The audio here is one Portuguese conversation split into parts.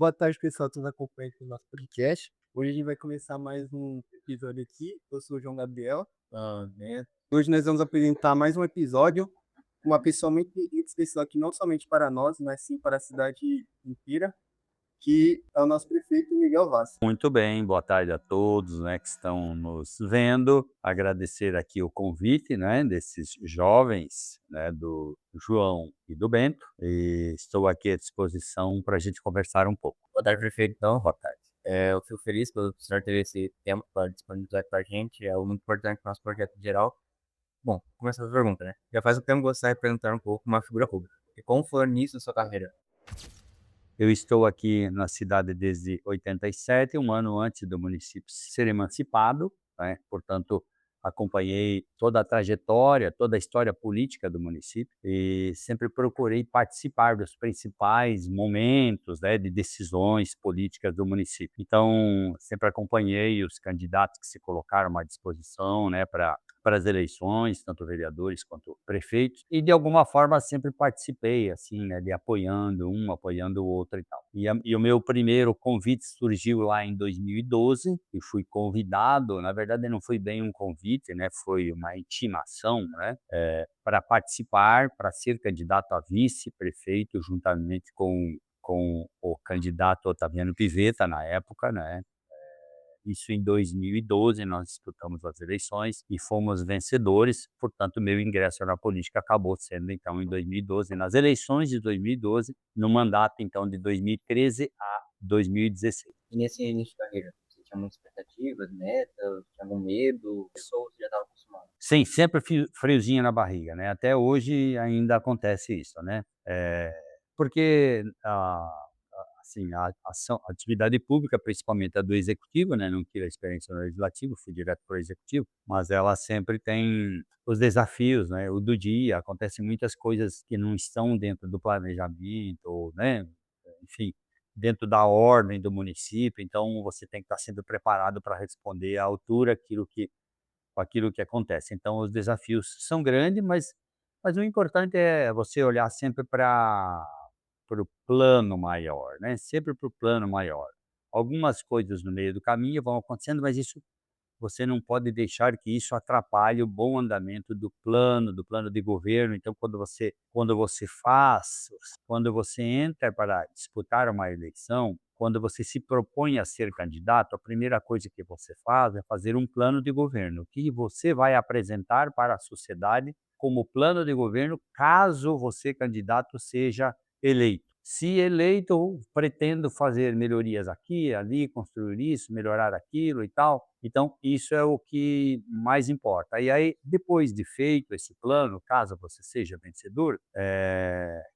Boa tarde, pessoal, que nos acompanha aqui no nosso podcast. Hoje a gente vai começar mais um episódio aqui. Eu sou o João Gabriel, né? Hoje nós vamos apresentar mais um episódio com uma pessoa muito especial aqui, não somente para nós, mas sim para a cidade inteira, que é o nosso prefeito Miguel Vaz. Muito bem, boa tarde a todos, né, que estão nos vendo. Agradecer aqui o convite, né, desses jovens, né, do João e do Bento, e estou aqui à disposição para a gente conversar um pouco. Boa tarde, prefeito. Então, boa tarde. Eu fico feliz pelo senhor ter esse tempo para disponibilizar para a gente. É algo muito importante para o nosso projeto em geral. Bom, começar a pergunta, né? Já faz um tempo que você vai representar um pouco uma figura pública. E como foi o início da sua carreira? Eu estou aqui na cidade desde 87, um ano antes do município ser emancipado, né, portanto, acompanhei toda a trajetória, toda a história política do município e sempre procurei participar dos principais momentos, né, de decisões políticas do município. Então, sempre acompanhei os candidatos que se colocaram à disposição, né, para as eleições, tanto vereadores quanto prefeitos, e de alguma forma sempre participei, assim, né, de apoiando um, apoiando o outro e tal. E o meu primeiro convite surgiu lá em 2012, e fui convidado, na verdade não foi bem um convite, né, foi uma intimação, né, para participar, para ser candidato a vice-prefeito juntamente com o candidato Otaviano Pivetta na época, né. Isso em 2012, nós disputamos as eleições e fomos vencedores, portanto, meu ingresso na política acabou sendo, então, em 2012, nas eleições de 2012, no mandato, então, de 2013 a 2016. E nesse início de carreira, você tinha muitas expectativas, metas, tinha algum medo? Ou você já estava acostumado? Sim, sempre friozinho na barriga, né, até hoje ainda acontece isso, né, porque assim, a atividade pública, principalmente a do executivo, né, não tive a experiência no legislativo, fui direto para o executivo, mas ela sempre tem os desafios, né, o do dia, acontecem muitas coisas que não estão dentro do planejamento ou, né, enfim, dentro da ordem do município, então você tem que estar sendo preparado para responder à altura aquilo que acontece. Então os desafios são grandes, mas o importante é você olhar sempre para o plano maior, né, sempre para o plano maior. Algumas coisas no meio do caminho vão acontecendo, mas isso você não pode deixar que isso atrapalhe o bom andamento do plano de governo. Então, quando você entra para disputar uma eleição, quando você se propõe a ser candidato, a primeira coisa que você faz é fazer um plano de governo. O que você vai apresentar para a sociedade como plano de governo, caso você, candidato, seja eleito. Se eleito, eu pretendo fazer melhorias aqui, ali, construir isso, melhorar aquilo e tal. Então, isso é o que mais importa. E aí, depois de feito esse plano, caso você seja vencedor,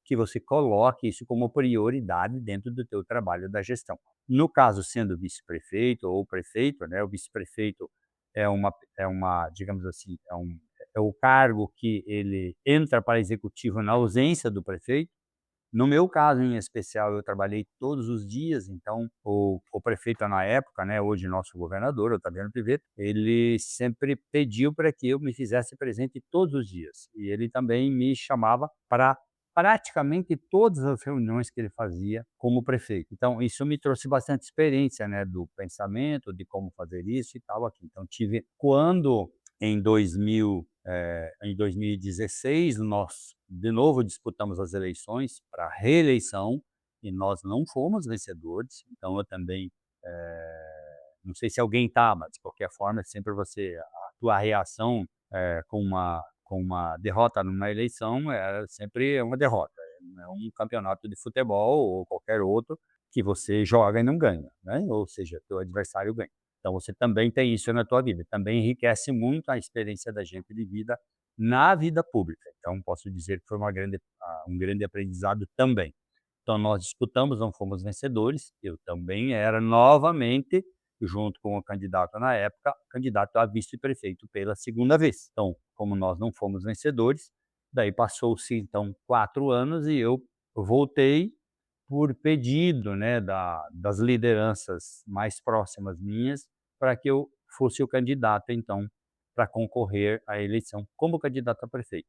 que você coloque isso como prioridade dentro do teu trabalho da gestão. No caso, sendo vice-prefeito ou prefeito, né, o vice-prefeito digamos assim, é o cargo que ele entra para executivo na ausência do prefeito. No meu caso em especial, eu trabalhei todos os dias, então o prefeito na época, né, hoje nosso governador, Otaviano Pivetta, ele sempre pediu para que eu me fizesse presente todos os dias. E ele também me chamava para praticamente todas as reuniões que ele fazia como prefeito. Então isso me trouxe bastante experiência, né, do pensamento, de como fazer isso e tal aqui. Então tive quando em 2016, nós de novo disputamos as eleições para reeleição e nós não fomos vencedores, então eu também, não sei se alguém está, mas de qualquer forma, sempre a tua reação, com uma derrota numa eleição é sempre uma derrota, não é um campeonato de futebol ou qualquer outro que você joga e não ganha, né, ou seja, teu adversário ganha. Então você também tem isso na tua vida, também enriquece muito a experiência da gente de vida na vida pública. Então posso dizer que foi um grande aprendizado também. Então nós disputamos, não fomos vencedores, eu também era novamente, junto com o candidato na época, candidato a vice-prefeito pela segunda vez. Então, como nós não fomos vencedores, daí passou-se então 4 anos e eu voltei por pedido, né, das lideranças mais próximas minhas, para que eu fosse o candidato, então, para concorrer à eleição como candidato a prefeito.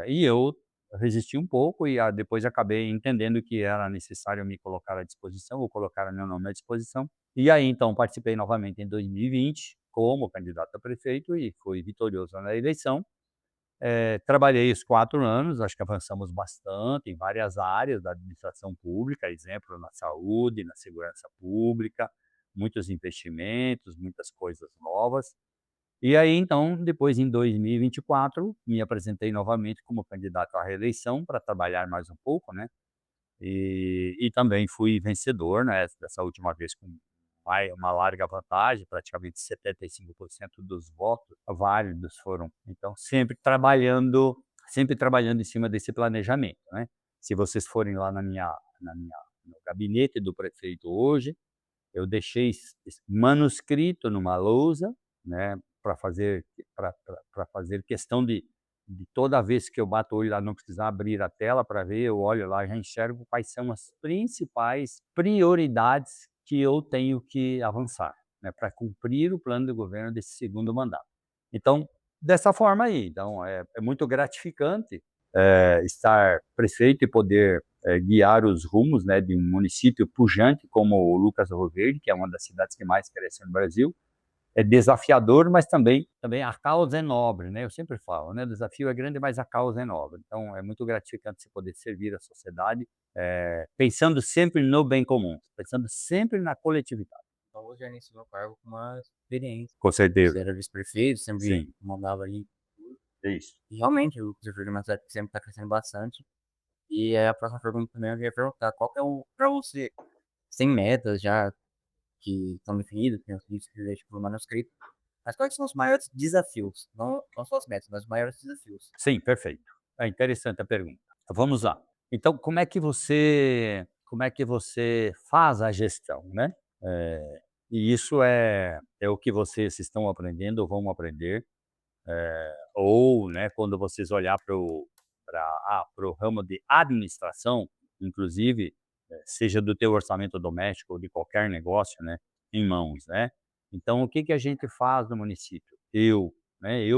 E eu, resisti um pouco e depois acabei entendendo que era necessário me colocar à disposição, ou colocar meu nome à disposição. E aí, então, participei novamente em 2020 como candidato a prefeito e fui vitorioso na eleição. Trabalhei os 4 anos, acho que avançamos bastante em várias áreas da administração pública, exemplo, na saúde, na segurança pública, muitos investimentos, muitas coisas novas. E aí, então, depois em 2024, me apresentei novamente como candidato à reeleição para trabalhar mais um pouco, né, e também fui vencedor, né, dessa última vez com uma larga vantagem, praticamente 75% dos votos válidos foram. Então sempre trabalhando em cima desse planejamento, né. Se vocês forem lá na minha no gabinete do prefeito hoje, eu deixei manuscrito numa lousa, né, para fazer para fazer questão de toda vez que eu bato o olho lá não precisar abrir a tela para ver, eu olho lá, já enxergo quais são as principais prioridades que eu tenho que avançar, né, para cumprir o plano de governo desse segundo mandato. Então, dessa forma aí, então é muito gratificante, estar prefeito e poder guiar os rumos, né, de um município pujante como o Lucas do Rio Verde, que é uma das cidades que mais cresce no Brasil. É desafiador, mas também a causa é nobre, né, eu sempre falo, né, o desafio é grande, mas a causa é nobre. Então é muito gratificante você poder servir a sociedade, pensando sempre no bem comum, pensando sempre na coletividade. Então você já iniciou no cargo com uma experiência. Com Você certeza. era vice-prefeito, sempre Sim, mandava ali. é isso. E realmente, o Cruzeiro é uma cidade que sempre está crescendo bastante. E aí a próxima pergunta também eu ia perguntar, qual que é o, pra você, sem metas já que estão definidas, tem os riscos que deixam por manuscrito, mas quais são os maiores desafios? Não só as metas, mas os maiores desafios. Sim, perfeito. É interessante a pergunta. Vamos lá. Então, como é que você faz a gestão, né? E isso é o que vocês estão aprendendo ou vão aprender, ou, né, quando vocês olhar para o ramo de administração, inclusive, seja do teu orçamento doméstico ou de qualquer negócio, né, em mãos, né. Então o que que a gente faz no município? Eu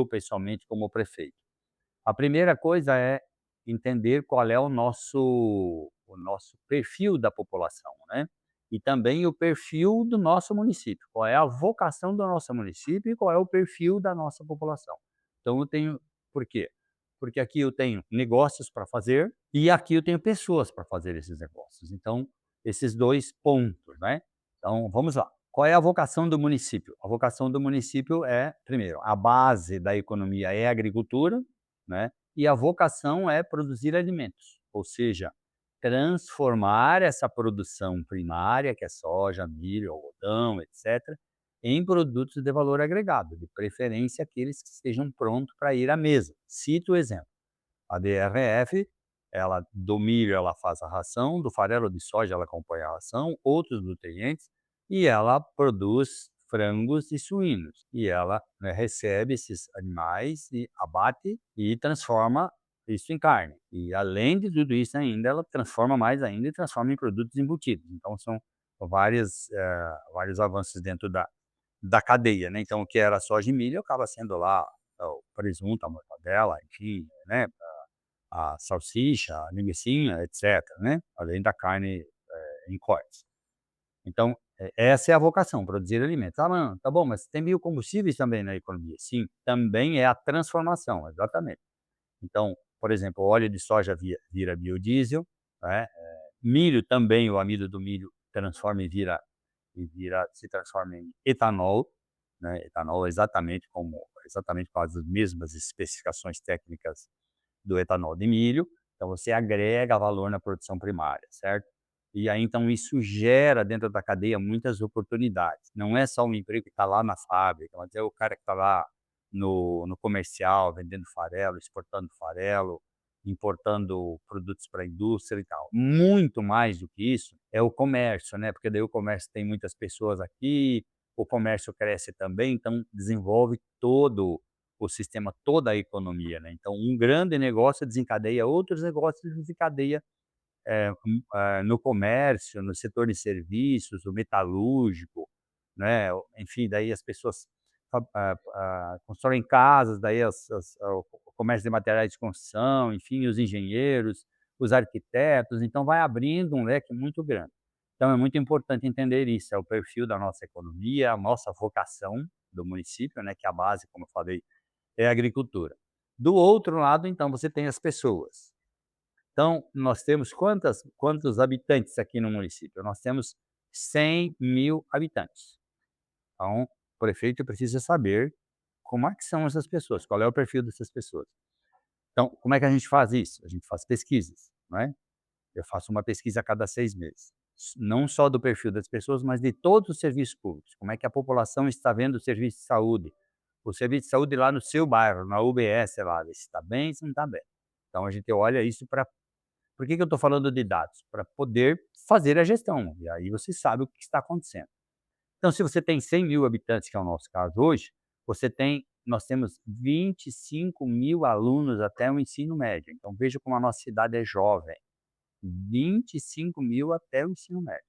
pessoalmente como prefeito. A primeira coisa é entender qual é o nosso perfil da população, né, e também o perfil do nosso município, qual é a vocação do nosso município e qual é o perfil da nossa população. Então eu tenho por quê? Porque aqui eu tenho negócios para fazer e aqui eu tenho pessoas para fazer esses negócios. Então, esses 2 pontos, né. Então vamos lá, qual é a vocação do município? A vocação do município é, primeiro, a base da economia é a agricultura, né, e a vocação é produzir alimentos, ou seja, transformar essa produção primária, que é soja, milho, algodão, etcétera, em produtos de valor agregado, de preferência aqueles que estejam prontos para ir à mesa. Cito o exemplo, a DRF, ela do milho ela faz a ração, do farelo de soja ela compõe a ração, outros nutrientes, e ela produz frangos e suínos. E ela, né, recebe esses animais e abate e transforma isso em carne. E além de tudo isso ainda, ela transforma mais ainda e transforma em produtos embutidos. Então são vários avanços dentro da cadeia, né. Então o que era soja e milho acaba sendo lá o presunto, a mortadela, enfim, né, a salsicha, a linguicinha, etcétera, né, além da carne, em cortes. Então, essa é a vocação, produzir alimentos. "Ah, mano, tá bom, mas tem biocombustíveis também na economia". Sim, também é a transformação, exatamente. Então, por exemplo, o óleo de soja vira biodiesel, né, milho também, o amido do milho transforma se transforma em etanol, né, etanol exatamente com as mesmas especificações técnicas do etanol de milho, então você agrega valor na produção primária, certo? E aí então isso gera dentro da cadeia muitas oportunidades, não é só um emprego que está lá na fábrica, mas é o cara que está lá no comercial vendendo farelo, exportando farelo, importando produtos para a indústria e tal. Muito mais do que isso é o comércio, né, porque daí o comércio tem muitas pessoas aqui, o comércio cresce também, então desenvolve todo o sistema, toda a economia, né. Então um grande negócio desencadeia outros negócios, desencadeia, no comércio, no setor de serviços, o metalúrgico, né, enfim, daí as pessoas constroem casas, daí comércio de materiais de construção, enfim, os engenheiros, os arquitetos, então vai abrindo um leque muito grande. Então é muito importante entender isso, é o perfil da nossa economia, a nossa vocação do município, né, que é a base, como eu falei, é a agricultura. Do outro lado, então, você tem as pessoas. Então, nós temos quantos habitantes aqui no município? Nós temos 100.000 habitantes. Então, o prefeito precisa saber como é que são essas pessoas, qual é o perfil dessas pessoas. Então, como é que a gente faz isso? A gente faz pesquisas, não é? Eu faço uma pesquisa a cada 6 meses. Não só do perfil das pessoas, mas de todos os serviços públicos. Como é que a população está vendo o serviço de saúde? O serviço de saúde lá no seu bairro, na UBS lá, se está bem, se não está bem. Então a gente olha isso para. Por que eu estou falando de dados? Para poder fazer a gestão. E aí você sabe o que está acontecendo. Então, se você tem 100.000 habitantes, que é o nosso caso hoje, nós temos 25.000 alunos até o ensino médio. Então, veja como a nossa cidade é jovem. 25.000 até o ensino médio.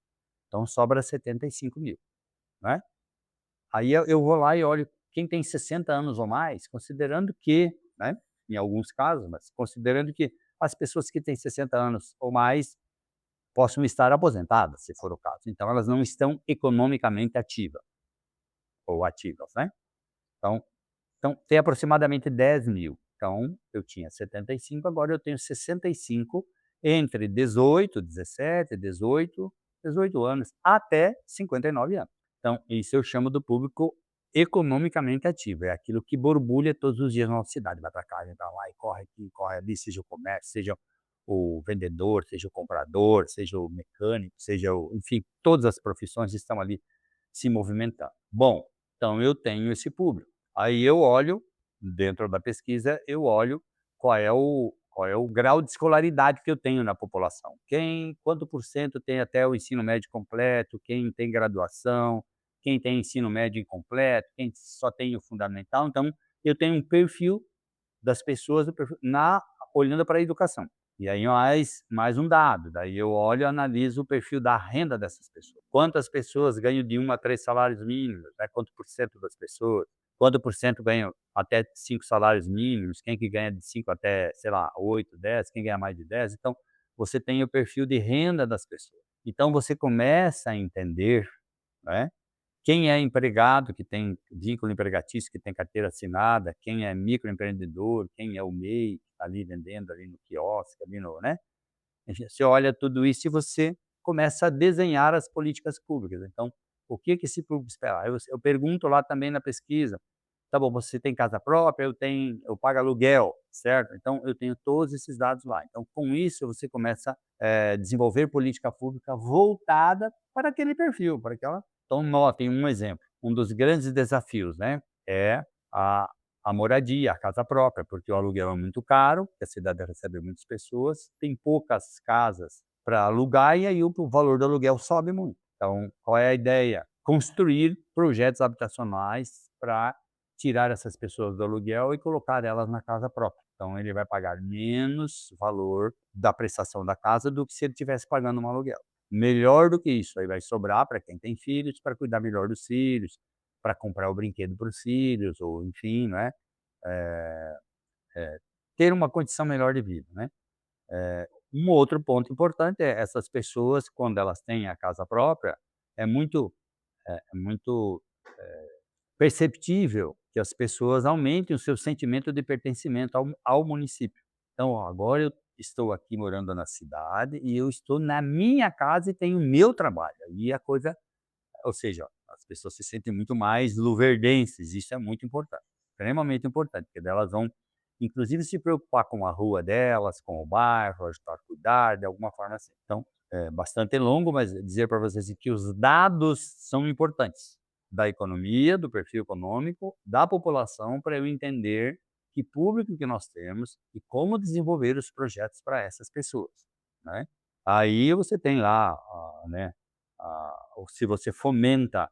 Então, sobra 75.000, né? Aí eu vou lá e olho quem tem 60 anos ou mais, considerando que, né, em alguns casos, mas considerando que as pessoas que têm 60 anos ou mais possam estar aposentadas, se for o caso. Então, elas não estão economicamente ativas ou ativas, né? Então, tem aproximadamente 10.000. Então, eu tinha 75, agora eu tenho 65 entre 18, 17, 18 anos até 59 anos. Então, isso eu chamo do público economicamente ativo, é aquilo que borbulha todos os dias na nossa cidade, vai para cá, vai para lá, e corre aqui, corre ali, seja o comércio, seja o vendedor, seja o comprador, seja o mecânico, enfim, todas as profissões estão ali se movimentando. Bom, então eu tenho esse público. Aí eu olho, dentro da pesquisa, eu olho qual é o grau de escolaridade que eu tenho na população. Quanto por cento tem até o ensino médio completo, quem tem graduação, quem tem ensino médio incompleto, quem só tem o fundamental. Então, eu tenho um perfil das pessoas olhando para a educação. E aí mais um dado, daí eu olho e analiso o perfil da renda dessas pessoas. Quantas pessoas ganham de 1 a 3 salários mínimos, né? Quanto por cento das pessoas? Quanto por cento ganham até 5 salários mínimos? Quem que ganha de 5 até, sei lá, 8, 10? Quem ganha mais de 10? Então, você tem o perfil de renda das pessoas. Então, você começa a entender, né, quem é empregado, que tem vínculo empregatício, que tem carteira assinada, quem é microempreendedor, quem é o MEI, que está ali vendendo ali no quiosque, ali no, né? Enfim, você olha tudo isso e você começa a desenhar as políticas públicas. Então, o que esse público espera? Eu pergunto lá também na pesquisa, tá bom, você tem casa própria, eu pago aluguel, certo? Então, eu tenho todos esses dados lá. Então, com isso, você começa a desenvolver política pública voltada para aquele perfil, para aquela. Então, notem um exemplo. Um dos grandes desafios, né, é a, a moradia, a casa própria, porque o aluguel é muito caro, porque a cidade recebe muitas pessoas, tem poucas casas para alugar e aí o valor do aluguel sobe muito. Então, qual é a ideia? Construir projetos habitacionais para tirar essas pessoas do aluguel e colocar elas na casa própria. Então, ele vai pagar menos valor da prestação da casa do que se ele estivesse pagando um aluguel. Melhor do que isso, aí vai sobrar para quem tem filhos, para cuidar melhor dos filhos, para comprar o brinquedo para os filhos, ou enfim, né, eh ter uma condição melhor de vida, né. Um outro ponto importante é essas pessoas, quando elas têm a casa própria, é muito perceptível que as pessoas aumentem o seu sentimento de pertencimento ao município. Então, ó, agora eu estou aqui morando na cidade e eu estou na minha casa e tenho o meu trabalho. E a coisa, ou seja, as pessoas se sentem muito mais luverdenses, isso é muito importante, extremamente importante, porque daí elas vão, inclusive, se preocupar com a rua delas, com o bairro, ajudar a cuidar, de alguma forma assim. Então, é bastante longo, mas dizer para vocês que os dados são importantes, da economia, do perfil econômico, da população, para eu entender que público que nós temos e como desenvolver os projetos para essas pessoas, né. Aí você tem lá, né, ou se você fomenta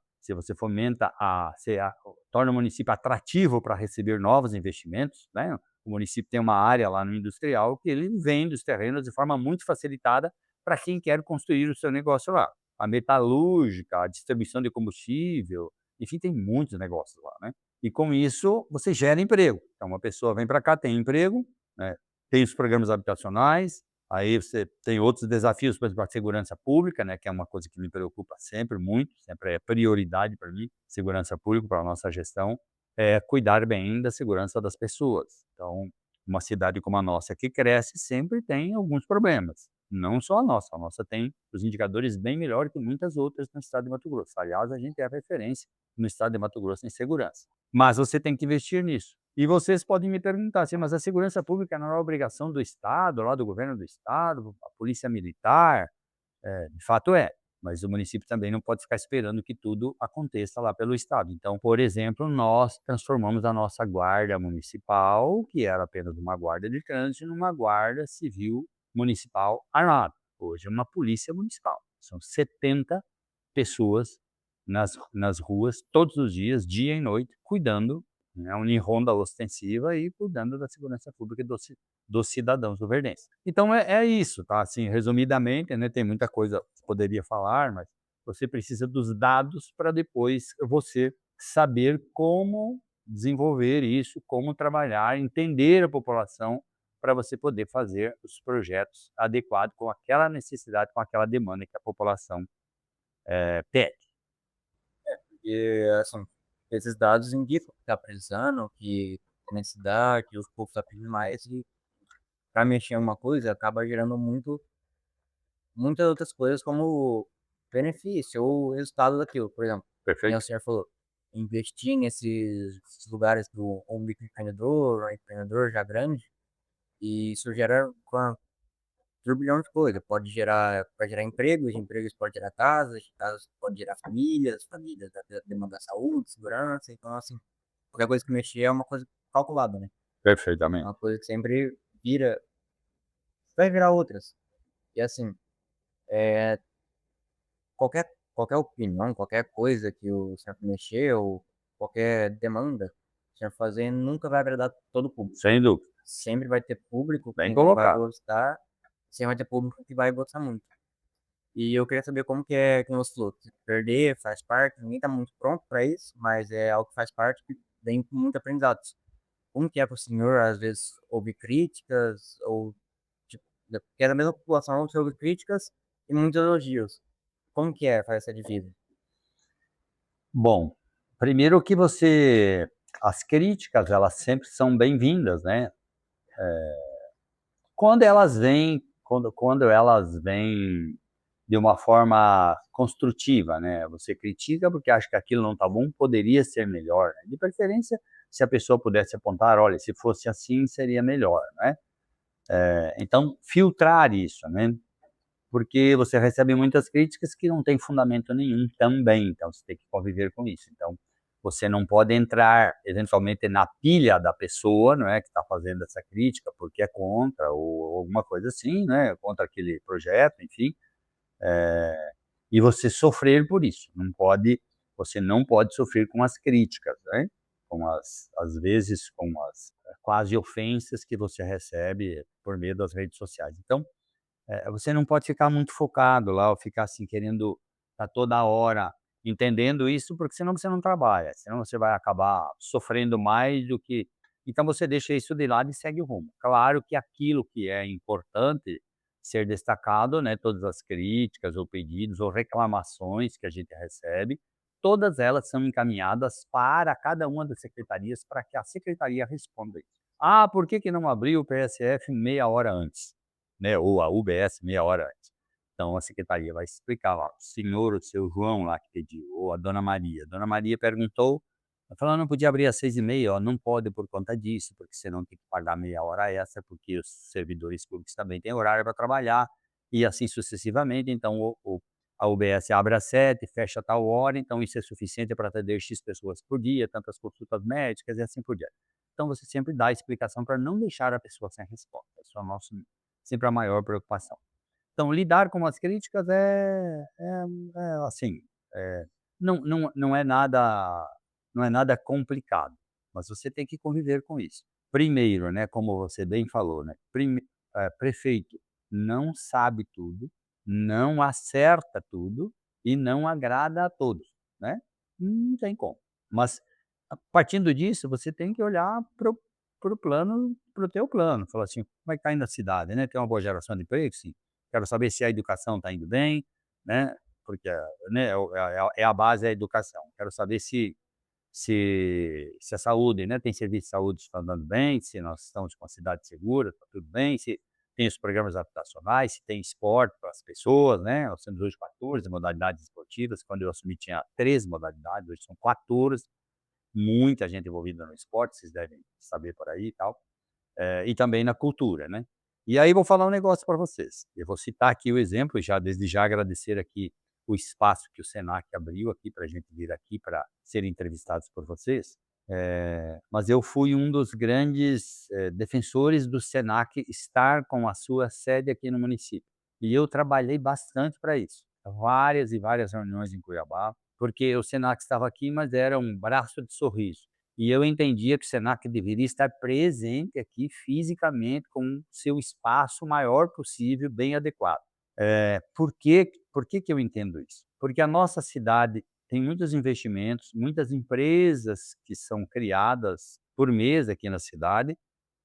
torna o município atrativo para receber novos investimentos, né, o município tem uma área lá no industrial que ele vende os terrenos de forma muito facilitada para quem quer construir o seu negócio lá. A metalúrgica, a distribuição de combustível, enfim, tem muitos negócios lá, né. E com isso você gera emprego. Então uma pessoa vem para cá, tem emprego, né, tem os programas habitacionais, aí você tem outros desafios, por exemplo, a segurança pública, né, que é uma coisa que me preocupa sempre muito, sempre é prioridade para mim, segurança pública para a nossa gestão, é cuidar bem da segurança das pessoas. Então, uma cidade como a nossa que cresce sempre tem alguns problemas, não só a nossa tem os indicadores bem melhor que muitas outras no estado de Mato Grosso. Aliás, a gente é a referência no estado de Mato Grosso em segurança. Mas você tem que investir nisso. E vocês podem me perguntar assim: "Mas a segurança pública não é obrigação do estado, lá do governo do estado, a polícia militar?" De fato é, mas o município também não pode ficar esperando que tudo aconteça lá pelo estado. Então, por exemplo, nós transformamos a nossa guarda municipal, que era apenas uma guarda de trânsito, numa guarda civil municipal armada. Hoje é uma polícia municipal. São 70 pessoas nas ruas todos os dias, dia e noite, cuidando, né, uma ronda ostensiva e cuidando da segurança pública dos cidadãos luverdenses. Então é isso, tá, assim, resumidamente, né, tem muita coisa que poderia falar, mas você precisa dos dados para depois você saber como desenvolver isso, como trabalhar, entender a população, para você poder fazer os projetos adequados com aquela necessidade, com aquela demanda que a população, pede. E, assim, esses dados indicam que tá precisando, que tem necessidade, que os povos tá pedindo mais e para mexer em uma coisa acaba gerando muitas outras coisas como benefício ou resultado daquilo. Por exemplo, que nem o Perfeito? senhor falou, investir nesses lugares do um microempreendedor, um empreendedor já grande, e isso gera quanto? Turbilhão de coisa. Pode gerar empregos, empregos pode gerar casas, casas pode gerar famílias, famílias demandar saúde, segurança. Então, assim, qualquer coisa que mexer é uma coisa calculada, né? É Perfeitamente. uma coisa que sempre vira, vai virar outras. E assim, é, qualquer opinião, qualquer coisa que o senhor mexer ou qualquer demanda que o senhor fazer nunca vai agradar todo o público. Sem dúvida. Sempre vai ter público Bem que não vai colocado. gostar, sempre vai ter público que vai gostar muito. E eu queria saber como que é, que você falou, que perder faz parte, ninguém tá muito pronto para isso, mas é algo que faz parte que vem com muito aprendizado. Como que é para o senhor, às vezes, ouvir críticas, ou, tipo, porque é da mesma população, você ouve críticas e muitos elogios. Como que é fazer essa divisa? Bom, primeiro que você as críticas, elas sempre são bem-vindas, né, quando elas vêm de uma forma construtiva, né, você critica porque acha que aquilo não está bom, poderia ser melhor, né, de preferência, se a pessoa pudesse apontar: "Olha, se fosse assim, seria melhor", né. Então filtrar isso, né. Porque você recebe muitas críticas que não têm fundamento nenhum também, então você tem que conviver com isso. Então, você não pode entrar eventualmente na pilha da pessoa, não é, que está fazendo essa crítica, porque é contra ou alguma coisa assim, né, contra aquele projeto, enfim, e você sofrer por isso. Você não pode sofrer com as críticas, né, com às vezes com as quase ofensas que você recebe por meio das redes sociais. Então você não pode ficar muito focado lá ou ficar assim querendo estar toda hora entendendo isso, porque senão você não trabalha, senão você vai acabar sofrendo mais do que então você deixa isso de lado e segue o rumo. Claro que aquilo que é importante ser destacado, né, todas as críticas ou pedidos ou reclamações que a gente recebe, todas elas são encaminhadas para cada uma das secretarias para que a secretaria responda isso. "Ah, por que que não abriu o PSF meia hora antes?", né, ou a UBS meia hora antes. Então a secretaria vai explicar lá, o senhor, o seu João lá que pediu, ou a dona Maria. A dona Maria perguntou, ela falou: "Não podia abrir às 6h30", ó, não pode por conta disso, porque senão tem que pagar meia hora extra, porque os servidores públicos também têm horário para trabalhar, e assim sucessivamente, então a UBS abre às 7h, fecha a tal hora, então isso é suficiente para atender X pessoas por dia, tantas consultas médicas e assim por diante. Então você sempre dá a explicação para não deixar a pessoa sem resposta, esse é o nosso sempre a maior preocupação. Então, lidar com as críticas assim, não é nada complicado, mas você tem que conviver com isso. Primeiro, né, como você bem falou, né, prefeito não sabe tudo, não acerta tudo e não agrada a todos, né, não tem como. Mas, partindo disso, você tem que olhar para o teu plano. Fala assim: "Como é que está indo a cidade, né? Tem uma boa geração de emprego? Sim. Quero saber se a educação está indo bem, né, porque, né, é a base é a educação. Quero saber se a saúde, né, tem serviço de saúde está andando bem, se nós estamos com a cidade segura, está tudo bem, se tem os programas habitacionais, se tem esporte para as pessoas, né, nós temos hoje 14 modalidades esportivas, quando eu assumi tinha 13 modalidades, hoje são 14, muita gente envolvida no esporte, vocês devem saber por aí e tal, e também na cultura, né. E aí vou falar um negócio para vocês, eu vou citar aqui o exemplo, já desde já agradecer aqui o espaço que o Senac abriu aqui para a gente vir aqui para ser entrevistados por vocês, mas eu fui um dos grandes, defensores do Senac estar com a sua sede aqui no município. E eu trabalhei bastante para isso, várias e várias reuniões em Cuiabá, porque o Senac estava aqui, mas era um braço de sorriso. E eu entendia que o Senac deveria estar presente aqui fisicamente, com seu espaço maior possível, bem adequado. Por que eu entendo isso? Porque a nossa cidade tem muitos investimentos, muitas empresas que são criadas por mês aqui na cidade.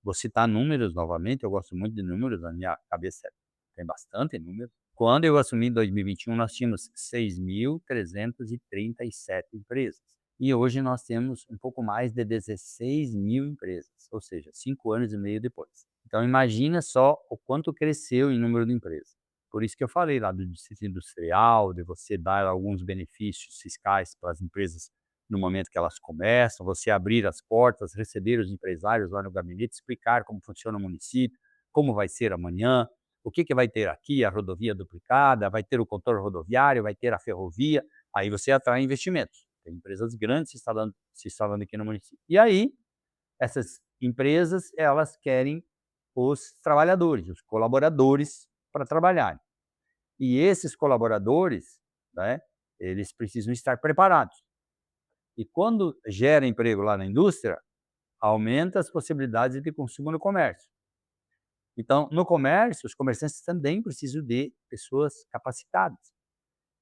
Vou citar números novamente, eu gosto muito de números, na minha cabeça tem bastante números. Quando eu assumi em 2021, nós tínhamos 6.337 empresas. E hoje nós temos um pouco mais de 16.000 empresas, ou seja, 5 anos e meio depois. Então imagina só o quanto cresceu em número de empresas. Por isso que eu falei lá do distrito industrial, de você dar alguns benefícios fiscais para as empresas no momento que elas começam, você abrir as portas, receber os empresários lá no gabinete, explicar como funciona o município, como vai ser amanhã, o que vai ter aqui, a rodovia duplicada, vai ter o contorno rodoviário, vai ter a ferrovia, aí você atrai investimentos. Tem empresas grandes se instalando aqui no município. E aí, essas empresas, elas querem os trabalhadores, os colaboradores para trabalharem. E esses colaboradores, né, eles precisam estar preparados. E quando gera emprego lá na indústria, aumenta as possibilidades de consumo no comércio. Então, no comércio, os comerciantes também precisam de pessoas capacitadas.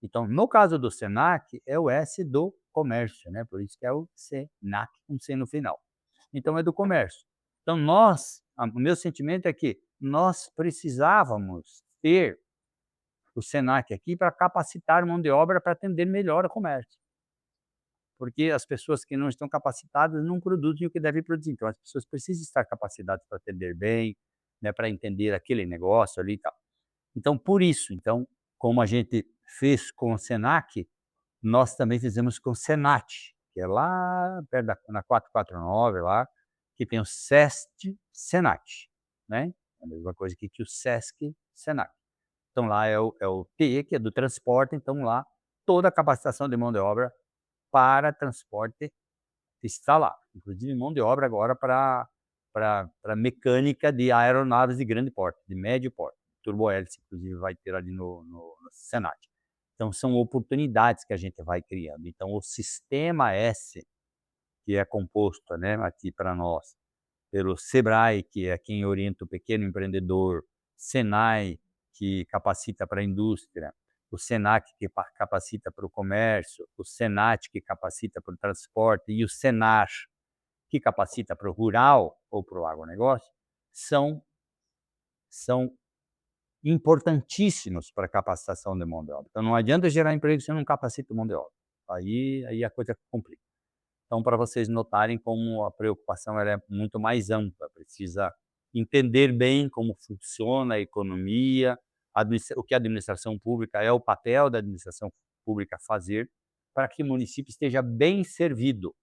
Então, no caso do Senac, é o S do comércio, né, por isso que é o Senac, com C no final. Então é do comércio. Então o meu sentimento é que nós precisávamos ter o Senac aqui para capacitar mão de obra para atender melhor o comércio. Porque as pessoas que não estão capacitadas não produzem o que devem produzir, então as pessoas precisam estar capacitadas para atender bem, né, para entender aquele negócio ali e tal. Então por isso, então, como a gente fez com o Senac, nós também fizemos com o Senat, que é lá perto na 449 lá, que tem o Sesc Senat, né, a mesma coisa que o Sesc Senat. Então lá é o TE, que é do transporte, então lá toda a capacitação de mão de obra para transporte está lá, inclusive mão de obra agora para mecânica de aeronaves de grande porte, de médio porte, turbohélice inclusive vai ter ali no Senat. Então são oportunidades que a gente vai criando. Então o sistema S, que é composto, né, aqui para nós, pelo Sebrae, que é quem orienta o pequeno empreendedor, Senai, que capacita para a indústria, o Senac, que capacita para o comércio, o Senat, que capacita para o transporte, e o Senar, que capacita para o rural ou para o agronegócio, são importantíssimos para a capacitação de mão de obra. Então não adianta gerar emprego se não capacita mão de obra. Aí a coisa complica. Então, para vocês notarem como a preocupação ela é muito mais ampla, precisa entender bem como funciona a economia, o que a administração pública é o papel da administração pública fazer para que o município esteja bem servido.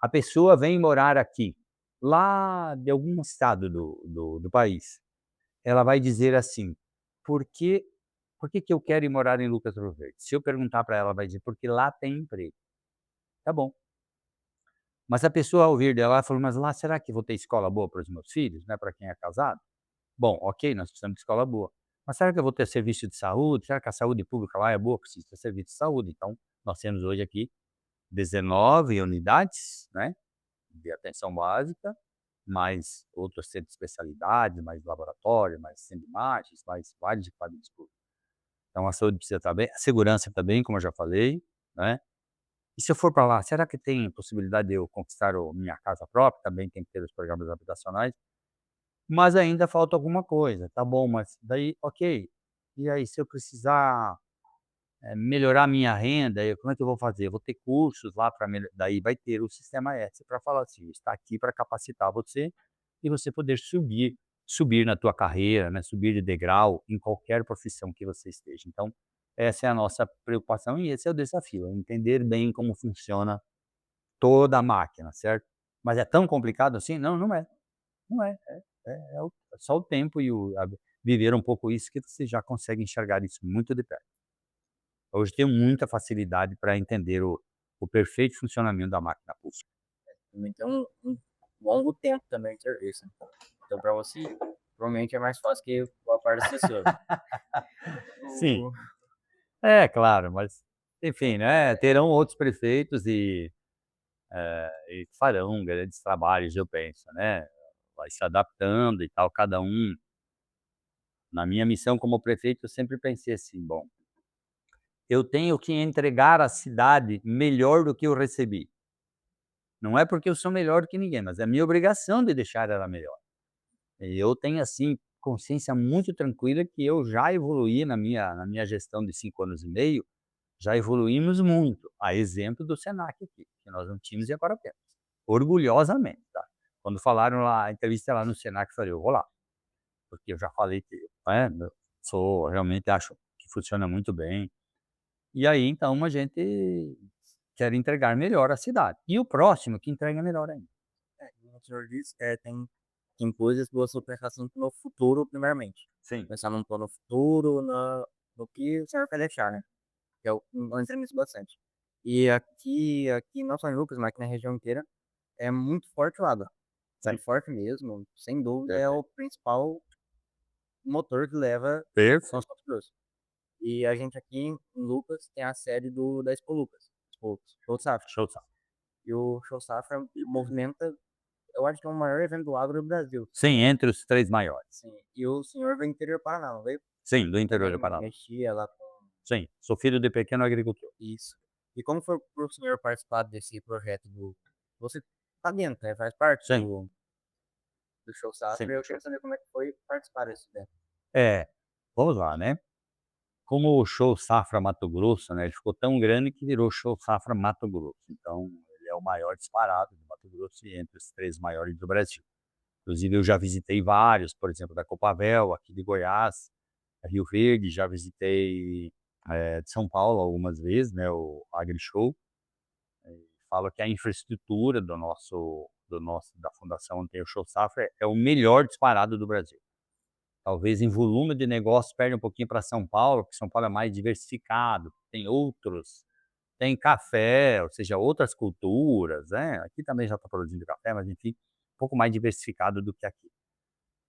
A pessoa vem morar aqui, lá de algum estado do país, ela vai dizer assim: "Por que que eu quero ir morar em Lucas do Rio Verde?". Se eu perguntar para ela, ela vai dizer: "Porque lá tem emprego". Tá bom. Mas a pessoa ao ouvir dela, ela falou: "Mas lá será que vou ter escola boa para os meus filhos, né, para quem é casado?". Bom, ok, nós precisamos de escola boa. Mas será que eu vou ter serviço de saúde? Será que a saúde pública lá é boa? Precisa ter serviço de saúde. Então, nós temos hoje aqui 19 unidades, né, de atenção básica, mais outros centros de especialidade, mais laboratório, mais centro de imagens, mais vários equipamentos públicos. Então a saúde precisa estar bem, a segurança também, como eu já falei, né. E se eu for para lá, será que tem possibilidade de eu conquistar o minha casa própria? Também tem que ter os programas habitacionais, mas ainda falta alguma coisa. Tá bom, mas daí ok. E aí se eu precisar, melhorar a minha renda, como é que eu vou fazer? Eu vou ter cursos lá para daí vai ter o sistema S para falar assim: "Está aqui para capacitar você e você poder subir na tua carreira, né, subir de degrau em qualquer profissão que você esteja". Então, essa é a nossa preocupação e esse é o desafio, é entender bem como funciona toda a máquina, certo? Mas é tão complicado assim? Não, não é, não é. É só o tempo e viver um pouco isso que você já consegue enxergar isso muito de perto. Hoje tenho muita facilidade para entender o perfeito funcionamento da máquina pública. Também tem um longo tempo também de serviço. Então, para você, provavelmente é mais fácil que a parte do assessor. Sim, O- é claro, mas enfim, né, terão outros prefeitos e farão grandes trabalhos, eu penso, né, vai se adaptando e tal, cada um na minha missão como prefeito, eu sempre pensei assim: "Bom, eu tenho que entregar à cidade melhor do que eu recebi. Não é porque eu sou melhor do que ninguém, mas é minha obrigação de deixar ela melhor". E eu tenho, assim, consciência muito tranquila que eu já evoluí na minha gestão de 5 anos e meio, já evoluímos muito, a exemplo do Senac aqui, que nós não tínhamos e agora temos, orgulhosamente, tá. Quando falaram lá a entrevista lá no Senac, eu falei: "Eu vou lá", porque eu já falei que, eu realmente acho que funciona muito bem. E aí, então, a gente quer entregar melhor a cidade. E o próximo que entrega melhor ainda. Como o senhor disse, tem coisas que você pensa no futuro, primeiramente. Sim. Pensar num plano futuro, no que o senhor quer deixar, né? Que é nós temos bastante. E aqui não só em Lucas, mas aqui na região inteira, é muito forte o agro. Sim. Muito forte mesmo, sem dúvida, é Perfeito. o principal motor que leva São Perfeito. Paulo Grosso. E a gente aqui em Lucas tem a sede da Expo Lucas, Show Safra. Show de bola. E o Show Safra movimenta, eu acho que é o maior evento do agro do Brasil. Sim, entre os 3 maiores. Sim. E o senhor veio do interior do Paraná, não veio? Sim, do interior Também do Paraná. mexia lá com Sim, sou filho de pequeno agricultor. isso. E como foi pro senhor participar desse projeto você tá dentro, né, faz parte Sim, do Show Safra, sim. eu queria saber como é que foi participar desse evento. É, vamos lá, né. Como o Show Safra Mato Grosso, né, ele ficou tão grande que virou Show Safra Mato Grosso, então ele é o maior disparado do Mato Grosso e entre os 3 maiores do Brasil. Inclusive eu já visitei vários, por exemplo, da Copavel, aqui de Goiás, Rio Verde, já visitei, de São Paulo algumas vezes, né, o AgriShow. Falo que a infraestrutura do nosso da fundação onde tem o Show Safra é o melhor disparado do Brasil. Talvez em volume de negócio perde um pouquinho para São Paulo, porque São Paulo é mais diversificado, tem café, ou seja, outras culturas, né, aqui também já está produzindo café, mas enfim, um pouco mais diversificado do que aqui.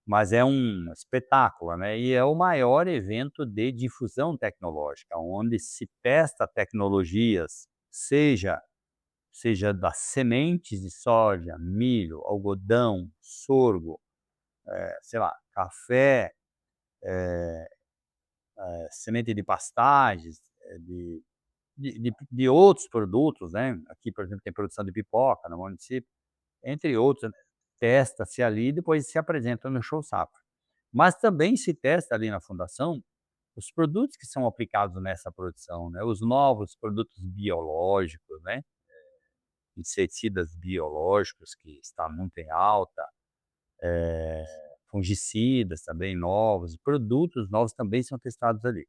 Mas é um espetáculo, né, e é o maior evento de difusão tecnológica, onde se testa tecnologias, seja das sementes de soja, milho, algodão, sorgo, sei lá, café, semente de pastagens, de outros produtos, né. Aqui, por exemplo, tem produção de pipoca no município, entre outros, né. Testa-se ali e depois se apresenta no Show Safra. Mas também se testa ali na fundação os produtos que são aplicados nessa produção, né, os novos produtos biológicos, né, inseticidas biológicos que está muito em alta, fungicidas também novos, produtos novos também são testados ali.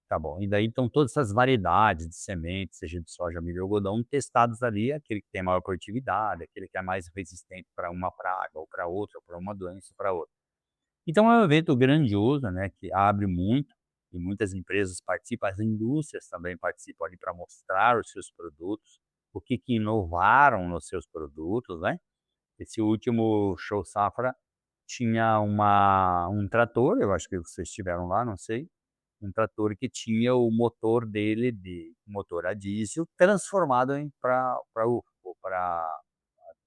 Tá bom, e daí então todas essas variedades de sementes, seja de soja, milho, algodão, testados ali, aquele que tem maior produtividade, aquele que é mais resistente para uma praga ou para outra, ou para uma doença ou para outra. Então é um evento grandioso, né, que abre muito, e muitas empresas participam, as indústrias também participam ali para mostrar os seus produtos, o que que inovaram nos seus produtos, né. Esse último Show Safra tinha um trator, eu acho que vocês estiveram lá, não sei, um trator que tinha o motor dele de motor a diesel transformado em para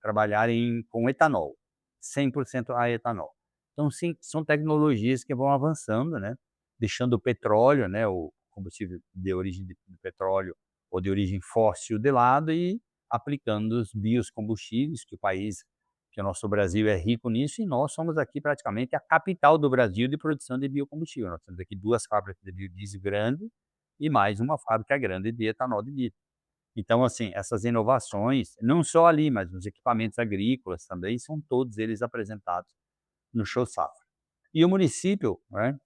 trabalhar com etanol, 100% a etanol. Então sim, são tecnologias que vão avançando, né, deixando o petróleo, né, o combustível de origem de petróleo ou de origem fóssil de lado e aplicando os biocombustíveis, que o nosso Brasil é rico nisso, e nós somos aqui praticamente a capital do Brasil de produção de biocombustível. Nós temos aqui 2 fábricas de biodiesel grande e mais uma fábrica grande de etanol de litro. Então, assim, essas inovações, não só ali, mas nos equipamentos agrícolas também, são todos eles apresentados no Show Safra. E o município, né,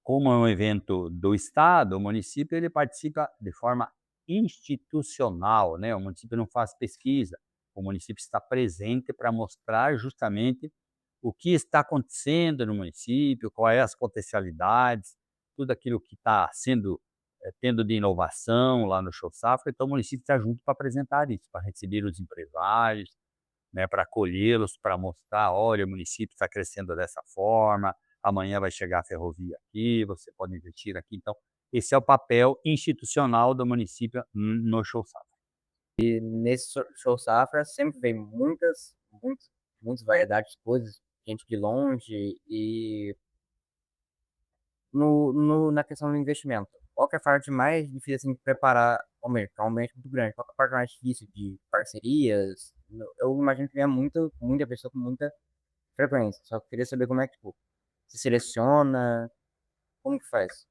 como é um evento do estado, o município ele participa de forma institucional, né, o município não faz pesquisa, o município está presente para mostrar justamente o que está acontecendo no município, quais as potencialidades, tudo aquilo que está sendo, tendo de inovação lá no Show Safra, então o município está junto para apresentar isso, para receber os empresários, né, para acolhê-los, para mostrar: "Olha, o município está crescendo dessa forma, amanhã vai chegar a ferrovia aqui, você pode investir aqui". Então, esse é o papel institucional do município no Show Safra. Nesse show safra sempre vem muitas variedades de coisas, gente de longe e na questão do investimento. Qual que é a parte mais difícil, assim, de preparar o mercado? É um ambiente muito grande. Qual que é a parte mais difícil de parcerias? Eu imagino que venha muita pessoa com muita frequência. Só que eu queria saber como é que, tipo, se seleciona, como que faz?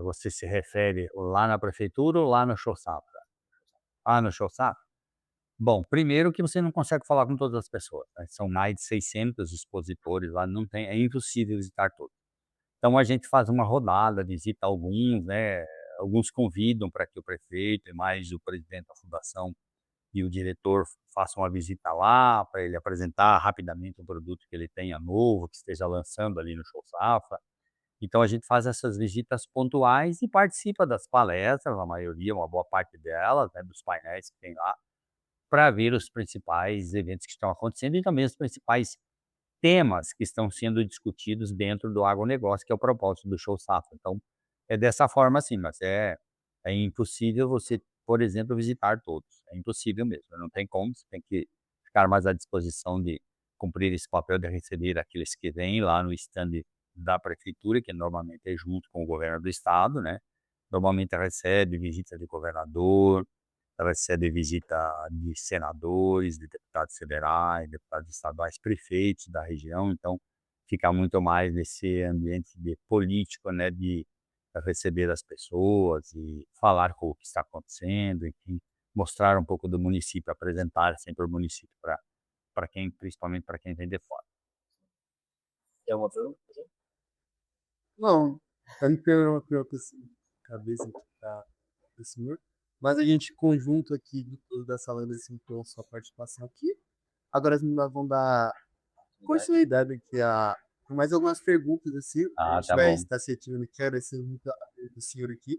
Você se refere lá na prefeitura ou lá no Show Safra? Ah, no Show Safra? Bom, primeiro que você não consegue falar com todas as pessoas, né, são mais de 600 expositores lá, não tem, é impossível visitar todos. Então a gente faz uma rodada, visita alguns, né, alguns convidam para que o prefeito e mais o presidente da fundação e o diretor façam uma visita lá, para ele apresentar rapidamente um produto que ele tenha novo, que esteja lançando ali no Show Safra. Então a gente faz essas visitas pontuais e participa das palestras, a maioria, uma boa parte delas, né, dos painéis que tem lá, para ver os principais eventos que estão acontecendo e também os principais temas que estão sendo discutidos dentro do agronegócio, que é o propósito do Show Safra. Então, é dessa forma assim, mas é impossível você, por exemplo, visitar todos, é impossível mesmo, não tem como, você tem que ficar mais à disposição de cumprir esse papel de receber aqueles que vêm lá no stand da prefeitura, que normalmente é junto com o governo do estado, né, normalmente recebe visita de governador, recebe visita de senadores, de deputados federais, deputados estaduais, prefeitos da região, então fica muito mais nesse ambiente de político, né, de receber as pessoas e falar com o que está acontecendo, enfim, mostrar um pouco do município, apresentar sempre o município para quem, principalmente para quem vem de fora. Tem alguma pergunta? Não, tá me preocupa assim, cabeça que tá do senhor. Mas a gente, conjunto aqui de todos da sala desse com sua participação aqui. Agora nós vamos dar continuidade aqui a mais algumas perguntas assim. A Ah, gente tá vai bom. estar assistindo aqui, agradecer muito a do senhor aqui,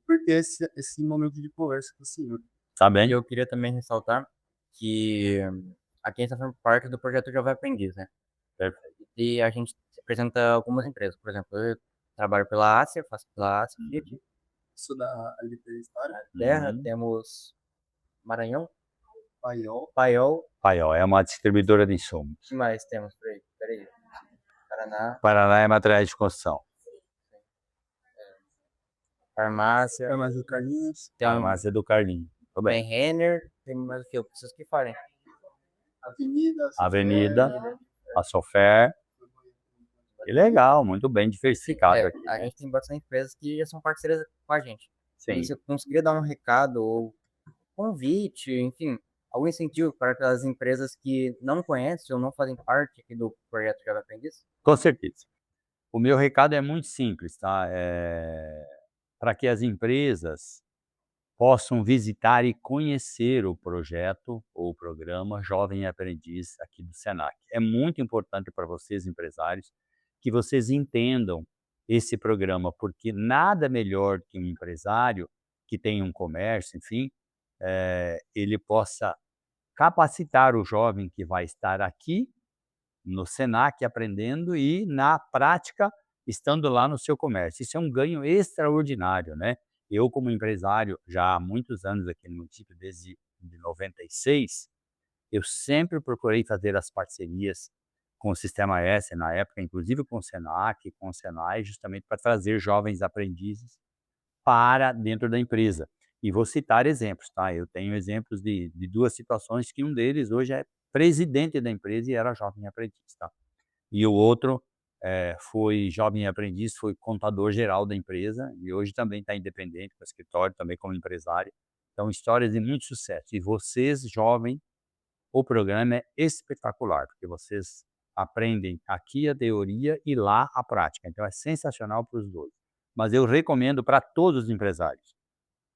porque esse momento de conversa com o senhor. Tá E bem? eu queria também ressaltar que aqui a gente está fazendo parte do projeto Jovem Aprendiz, né? Perfeito. E a gente representa algumas empresas. Por exemplo, eu trabalho pela Ásia, faço pela Ásia, aqui Isso da literatura história, na Terra, Uhum. temos Maranhão, espanhol, Paiol, Paiol é uma distribuidora de insumos. o que mais temos por aí? Peraí, Paraná, Paraná é materiais de construção. Farmácia, é mais do Carlinhos, Farmácia do Carlinho. Tudo bem. tem Renner, tem mais o que? Preciso que falem. Avenida, Avenida, a Sofer. Que legal, muito bem diversificado aqui. A gente tem bastante empresas que já são parceiras com a gente. Sim. E se eu conseguiria dar um recado ou convite, enfim, algum incentivo para aquelas empresas que não conhecem ou não fazem parte aqui do projeto Jovem Aprendiz? Com certeza. O meu recado é muito simples, tá? Para que as empresas possam visitar e conhecer o projeto ou o programa Jovem Aprendiz aqui do Senac. É muito importante para vocês, empresários, que vocês entendam esse programa, porque nada melhor que um empresário que tem um comércio, enfim, ele possa capacitar o jovem que vai estar aqui no Senac aprendendo e na prática estando lá no seu comércio. Isso é um ganho extraordinário, né. Eu como empresário já há muitos anos aqui no município, desde de 96, eu sempre procurei fazer as parcerias com o Sistema S, na época inclusive com o Senac, com o Senai, justamente para trazer jovens aprendizes para dentro da empresa. E vou citar exemplos, tá? Eu tenho exemplos de 2 situações que um deles hoje é presidente da empresa e era jovem aprendiz, tá? E o outro, foi jovem aprendiz, foi contador geral da empresa e hoje também está independente com escritório, também como empresário. Então histórias de muito sucesso. E vocês, jovem, o programa é espetacular, porque vocês aprendem aqui a teoria e lá a prática, então é sensacional para os 2. Mas eu recomendo para todos os empresários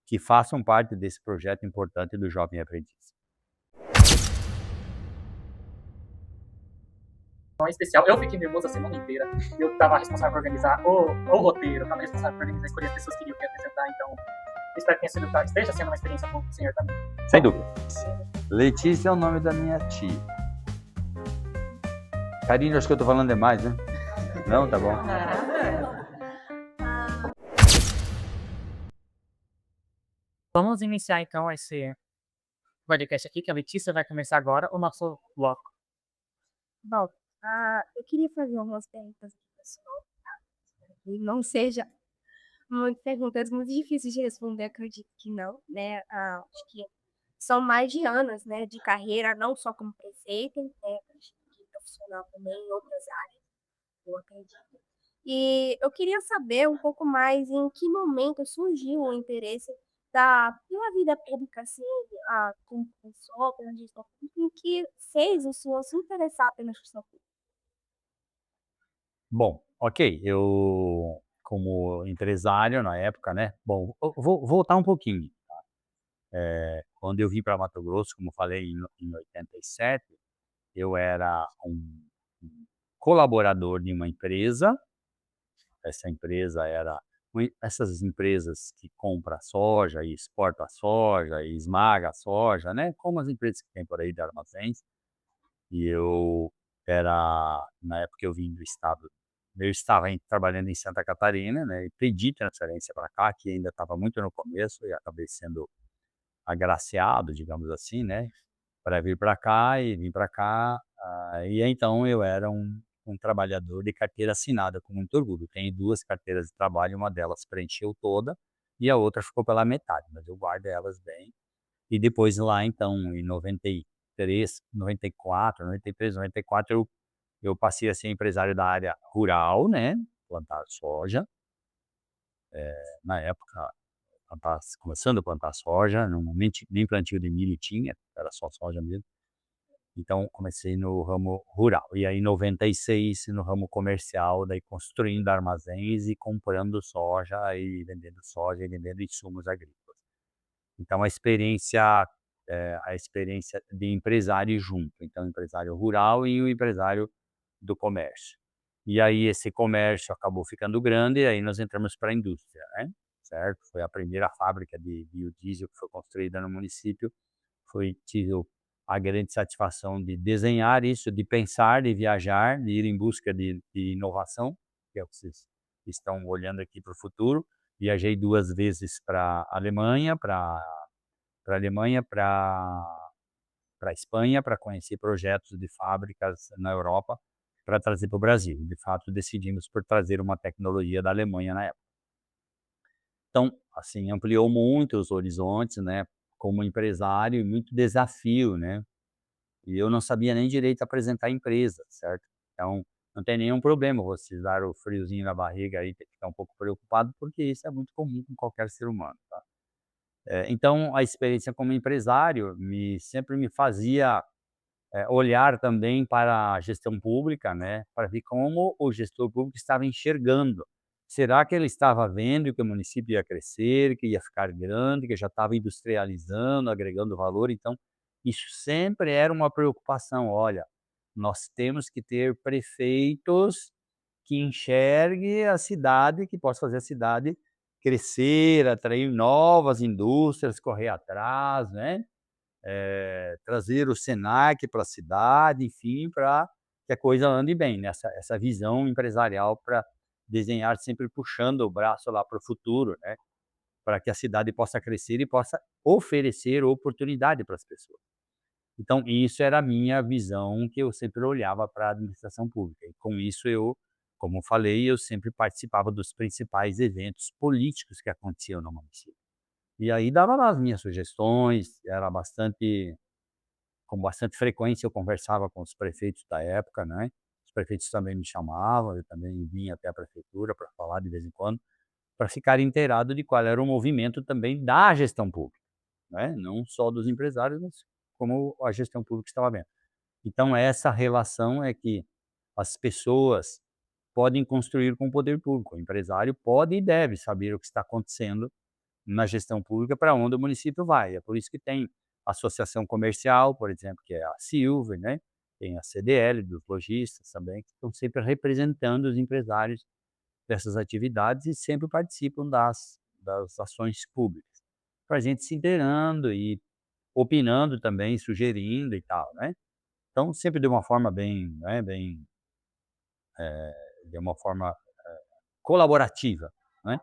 que façam parte desse projeto importante do Jovem Aprendiz. Em especial, eu fiquei nervoso a semana inteira. Eu estava responsável por organizar o roteiro, estava responsável por organizar, escolher as pessoas que iriam me apresentar, então espero que esteja sendo uma experiência boa para o senhor também. Sem dúvida. Letícia é o nome da minha tia. Karine, acho que eu tô falando demais, né? Não? Tá bom. Vamos iniciar então esse podcast aqui, que a Letícia vai começar agora o nosso bloco. Bom, eu queria fazer algumas perguntas aqui, pessoal, e não seja perguntas muito difíceis de responder, acredito que não, né? Acho que são mais de anos, né, de carreira, não só como prefeita, né, acho que profissional também em outras áreas, eu acredito. E eu queria saber um pouco mais em que momento surgiu o interesse pela vida pública, assim, como pessoa, pela gestão pública, em que fez o senhor se interessar pela gestão pública. Bom, ok, eu como empresário na época, né, bom, eu vou voltar um pouquinho. Quando eu vim para Mato Grosso, como falei, em 87, eu era um colaborador de uma empresa. Essa empresa era essas empresas que compra soja e exporta a soja e esmaga a soja, né, como as empresas que tem por aí de armazéns. E eu era na época eu vim do estado, eu estava trabalhando em Santa Catarina, né, e pedi transferência para cá, que ainda estava muito no começo, e acabei sendo agraciado, digamos assim, né, para vir para cá e vim para cá, e então eu era um trabalhador de carteira assinada, com muito orgulho. Tenho 2 carteiras de trabalho, uma delas preencheu toda e a outra ficou pela metade, mas eu guardo elas bem. E depois lá então em 93, 94, 93, 94 eu passei a ser empresário da área rural, né, plantar soja. Na época começando a plantar soja, normalmente nem plantio de milho tinha, era só soja mesmo. Então comecei no ramo rural, e aí em 96 no ramo comercial, daí construindo armazéns e comprando soja e vendendo insumos agrícolas. Então a experiência de empresário junto, então empresário rural e o empresário do comércio. E aí esse comércio acabou ficando grande e aí nós entramos para a indústria, né, certo? Foi a primeira fábrica de biodiesel que foi construída no município, tive a grande satisfação de desenhar isso, de pensar, de viajar, de ir em busca de inovação, que é o que vocês estão olhando aqui para o futuro. Viajei 2 vezes para Alemanha, para Espanha, para conhecer projetos de fábricas na Europa, para trazer para o Brasil. De fato, decidimos por trazer uma tecnologia da Alemanha na época. Então, assim, ampliou muito os horizontes, né, como empresário e muito desafio, né. E eu não sabia nem direito apresentar a empresa, certo. Então, não tem nenhum problema você dar o friozinho na barriga aí, ter que ficar um pouco preocupado, porque isso é muito comum com qualquer ser humano, tá. Então a experiência como empresário sempre me fazia, olhar também para a gestão pública, né, para ver como o gestor público estava enxergando. Será que ele estava vendo que o município ia crescer, que ia ficar grande, que já estava industrializando, agregando valor? Então, isso sempre era uma preocupação. Olha, nós temos que ter prefeitos que enxergue a cidade, que possa fazer a cidade crescer, atrair novas indústrias, correr atrás, né? Trazer o Senac para a cidade, enfim, para que a coisa ande bem, né, essa visão empresarial para desenhar sempre puxando o braço lá para o futuro, né, para que a cidade possa crescer e possa oferecer oportunidade para as pessoas. Então isso era a minha visão, que eu sempre olhava para a administração pública, e com isso eu como falei, eu sempre participava dos principais eventos políticos que aconteciam no município. E aí dava lá as minhas sugestões, era bastante com bastante frequência eu conversava com os prefeitos da época, né, os prefeitos também me chamavam, eu também vinha até a prefeitura para falar de vez em quando, para ficar inteirado de qual era o movimento também da gestão pública, né, não só dos empresários, mas como a gestão pública estava vendo. Então essa relação é que as pessoas podem construir com o poder público, o empresário pode e deve saber o que está acontecendo na gestão pública para onde o município vai. É por isso que tem associação comercial, por exemplo, que é a Silver, né? Tem a CDL dos lojistas também, que estão sempre representando os empresários dessas atividades e sempre participam das ações públicas. Para a gente se inteirando e opinando também, sugerindo e tal, né? Então, sempre de uma forma bem, né, bem, de uma forma colaborativa, né?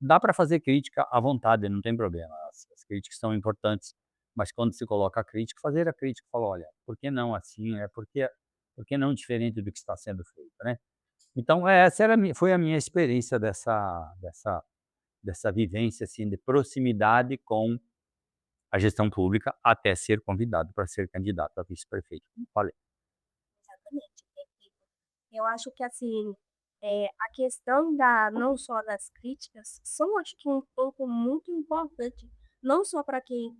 Dá para fazer crítica à vontade, não tem problema, as críticas são importantes, mas quando se coloca a crítica, fazer a crítica, falar: "Olha, por que não assim? Por que não diferente do que está sendo feito?", né. Então, essa era a minha foi a minha experiência dessa vivência, assim, de proximidade com a gestão pública, até ser convidado para ser candidato a vice-prefeito, como falei. Exatamente, perfeito. Eu acho que, assim, a questão da não só das críticas, são acho que um ponto muito importante, não só para quem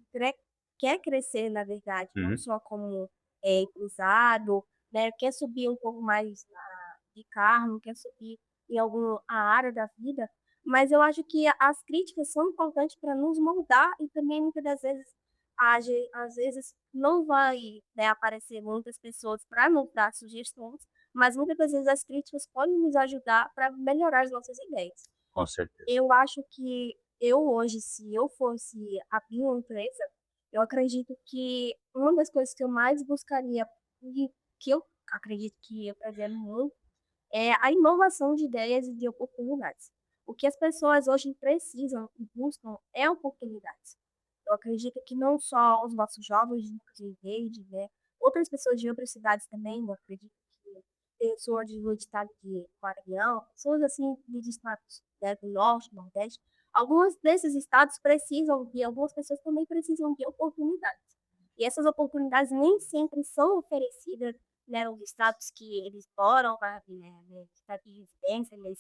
quer crescer, na verdade, não Uhum. só como, empresário, né, quer subir um pouco mais de cargo, quer subir em alguma área da vida, mas eu acho que as críticas são importantes para nos moldar e também muitas das vezes, às vezes não vai, né, aparecer muitas pessoas para nos dar sugestões, mas muitas das vezes as críticas podem nos ajudar para melhorar as nossas ideias. Com certeza. Eu acho que eu hoje, se eu fosse abrir uma empresa, eu acredito que uma das coisas que eu mais buscaria e que eu acredito que eu pretendo muito, é a inovação de ideias e de oportunidades. O que as pessoas hoje precisam e buscam é oportunidades. Eu acredito que não só os nossos jovens de rede, né, outras pessoas de outras cidades também, eu acredito que pessoas do estado de Maranhão, pessoas assim de estados, né, do norte, nordeste, alguns desses estados precisam e algumas pessoas também precisam de oportunidades. E essas oportunidades nem sempre são oferecidas, né, nos estados que eles moram, né, estado de residência, né,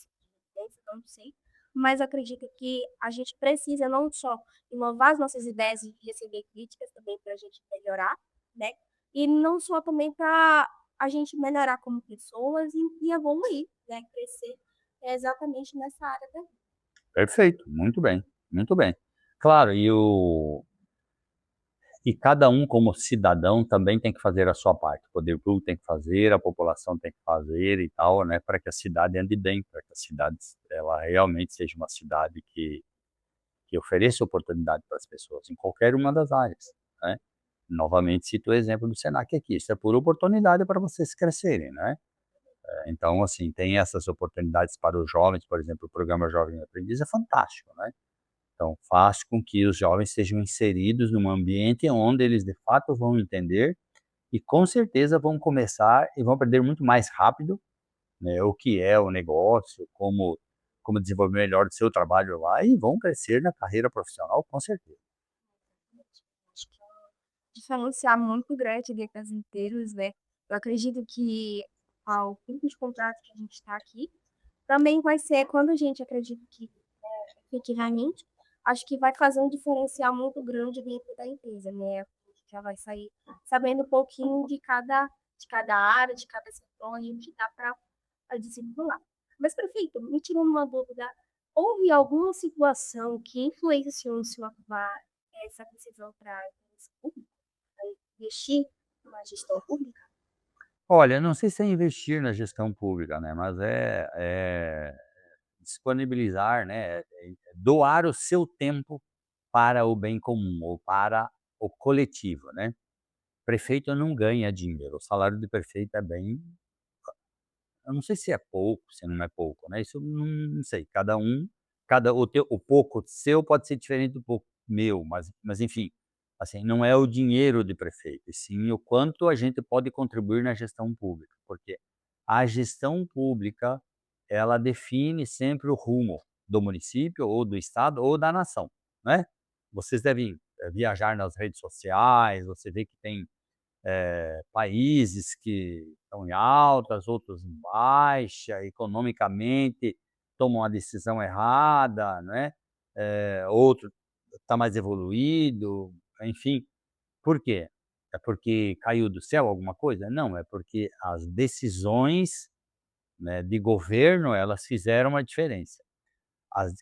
não sei. Mas acredito que a gente precisa não só inovar as nossas ideias e receber críticas também para a gente melhorar, né? E não só também para a gente melhorar como pessoas e evoluir, né? Crescer exatamente nessa área também. Perfeito, muito bem, muito bem. Claro, e cada um como cidadão também tem que fazer a sua parte, o poder público tem que fazer, a população tem que fazer e tal, né, para que a cidade ande bem, para que a cidade, ela realmente seja uma cidade que ofereça oportunidade para as pessoas em qualquer uma das áreas, né. Novamente cito o exemplo do Senac aqui, isso é por oportunidade para vocês crescerem, né. Então, assim, tem essas oportunidades para os jovens, por exemplo, o programa Jovem Aprendiz é fantástico, né. Então, faz com que os jovens sejam inseridos num ambiente onde eles de fato vão entender e com certeza vão começar e vão aprender muito mais rápido, né, o que é o negócio, como desenvolver melhor o seu trabalho lá e vão crescer na carreira profissional com certeza. Acho que é um diferencial muito grande dentro das inteiros, né? Eu acredito que ao tipo de contrato que a gente está aqui, também vai ser quando a gente acredita que efetivamente, acho que vai fazer um diferencial muito grande dentro da empresa, né? A gente já vai sair sabendo um pouquinho de cada área, de cada setor, e o que dá para desenrolar. Mas, prefeito, me tirando uma dúvida, houve alguma situação que influenciou no senhor tomar essa decisão para investir na gestão pública? Olha, não sei se é investir na gestão pública, né, mas é disponibilizar, né, doar o seu tempo para o bem comum ou para o coletivo, né. Prefeito não ganha dinheiro, o salário de prefeito é bem, eu não sei se é pouco, se não é pouco, né, isso eu não sei, cada um, o pouco seu pode ser diferente do pouco meu, mas enfim, assim, não é o dinheiro de prefeito, e sim o quanto a gente pode contribuir na gestão pública, porque a gestão pública, ela define sempre o rumo do município, ou do estado, ou da nação, né. Vocês devem, viajar nas redes sociais, você vê que tem, países que estão em altas, outros em baixa, economicamente tomam a decisão errada, né, outro está mais evoluído, enfim. Por quê? É porque caiu do céu alguma coisa? Não, é porque as decisões, né, de governo, elas fizeram uma diferença.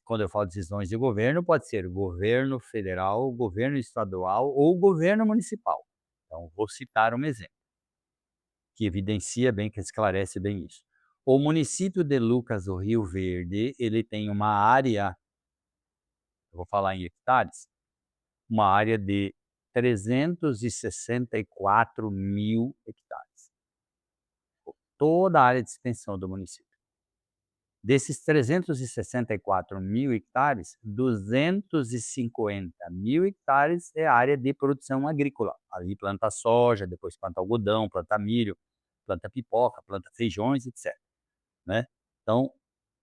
Quando eu falo decisões de governo, pode ser governo federal, governo estadual ou governo municipal. Então, vou citar um exemplo, que evidencia bem, que esclarece bem isso. O município de Lucas do Rio Verde, ele tem uma área, eu vou falar em hectares, uma área de 364.000 hectares. Toda a área de extensão do município. Desses 364.000 hectares, 250.000 hectares é área de produção agrícola. Ali planta soja, depois planta algodão, planta milho, planta pipoca, planta feijões, etc, né. Então,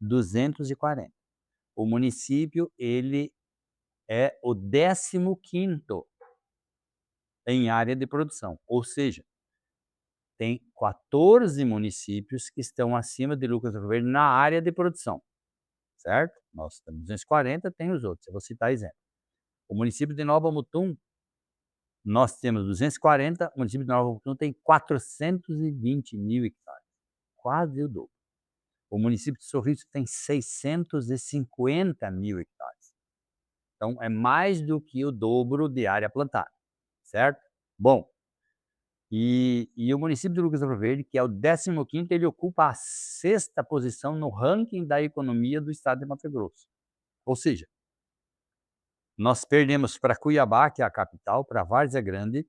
240. O município, ele é o 15º em área de produção, ou seja, tem 14 municípios que estão acima de Lucas do Rio Verde na área de produção, certo? Nós temos 240, tem os outros, eu vou citar exemplo. O município de Nova Mutum, nós temos 240, o município de Nova Mutum tem 420.000 hectares, quase o dobro. O município de Sorriso tem 650.000 hectares. Então, é mais do que o dobro de área plantada, certo? Bom, e o município de Lucas do Rio Verde, que é o 15º, ele ocupa a 6ª posição no ranking da economia do estado de Mato Grosso. Ou seja, nós perdemos para Cuiabá, que é a capital, para Várzea Grande,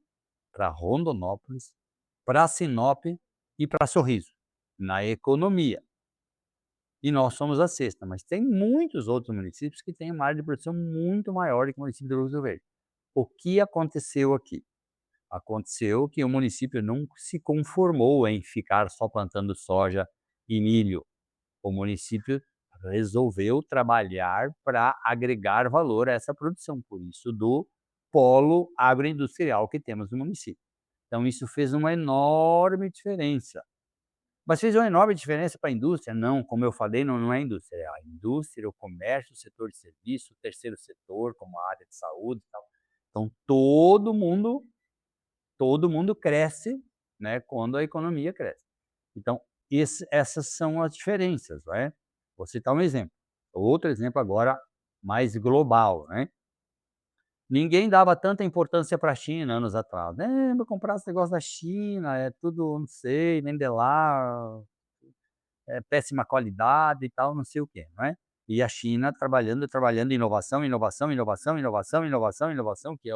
para Rondonópolis, para Sinop e para Sorriso, na economia. E nós somos a 6ª, mas tem muitos outros municípios que têm uma área de produção muito maior do que o município de Lucas do Rio Verde. O que aconteceu aqui? Aconteceu que o município não se conformou em ficar só plantando soja e milho. O município resolveu trabalhar para agregar valor a essa produção, por isso do polo agroindustrial que temos no município. Então isso fez uma enorme diferença. Mas fez uma enorme diferença para a indústria? Não, como eu falei, não é a indústria, é a indústria, o comércio, o setor de serviço, o terceiro setor, como a área de saúde e tal. Então todo mundo cresce, né, quando a economia cresce. Então, essas são as diferenças, não é? Vou citar um exemplo. Outro exemplo agora mais global, né? Ninguém dava tanta importância para a China anos atrás. Vou comprar esse negócio da China, é tudo, não sei, nem de lá, é péssima qualidade e tal, não sei o quê, não é? E a China trabalhando em inovação, inovação, inovação, inovação, inovação, inovação, que é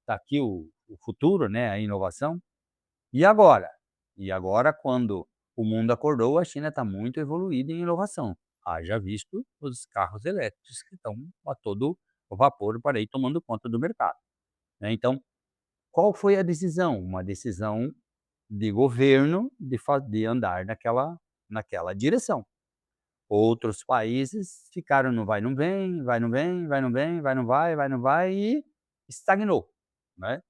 tá aqui o futuro, né, a inovação. E agora? E agora, quando o mundo acordou, a China está muito evoluída em inovação. Haja visto os carros elétricos que estão a todo o vapor para ir tomando conta do mercado, né. Então, qual foi a decisão? Uma decisão de governo de andar naquela direção. Outros países ficaram no vai, não vem, vai, não vem, vai, não vem, vai, não vai, não vai e estagnou, né.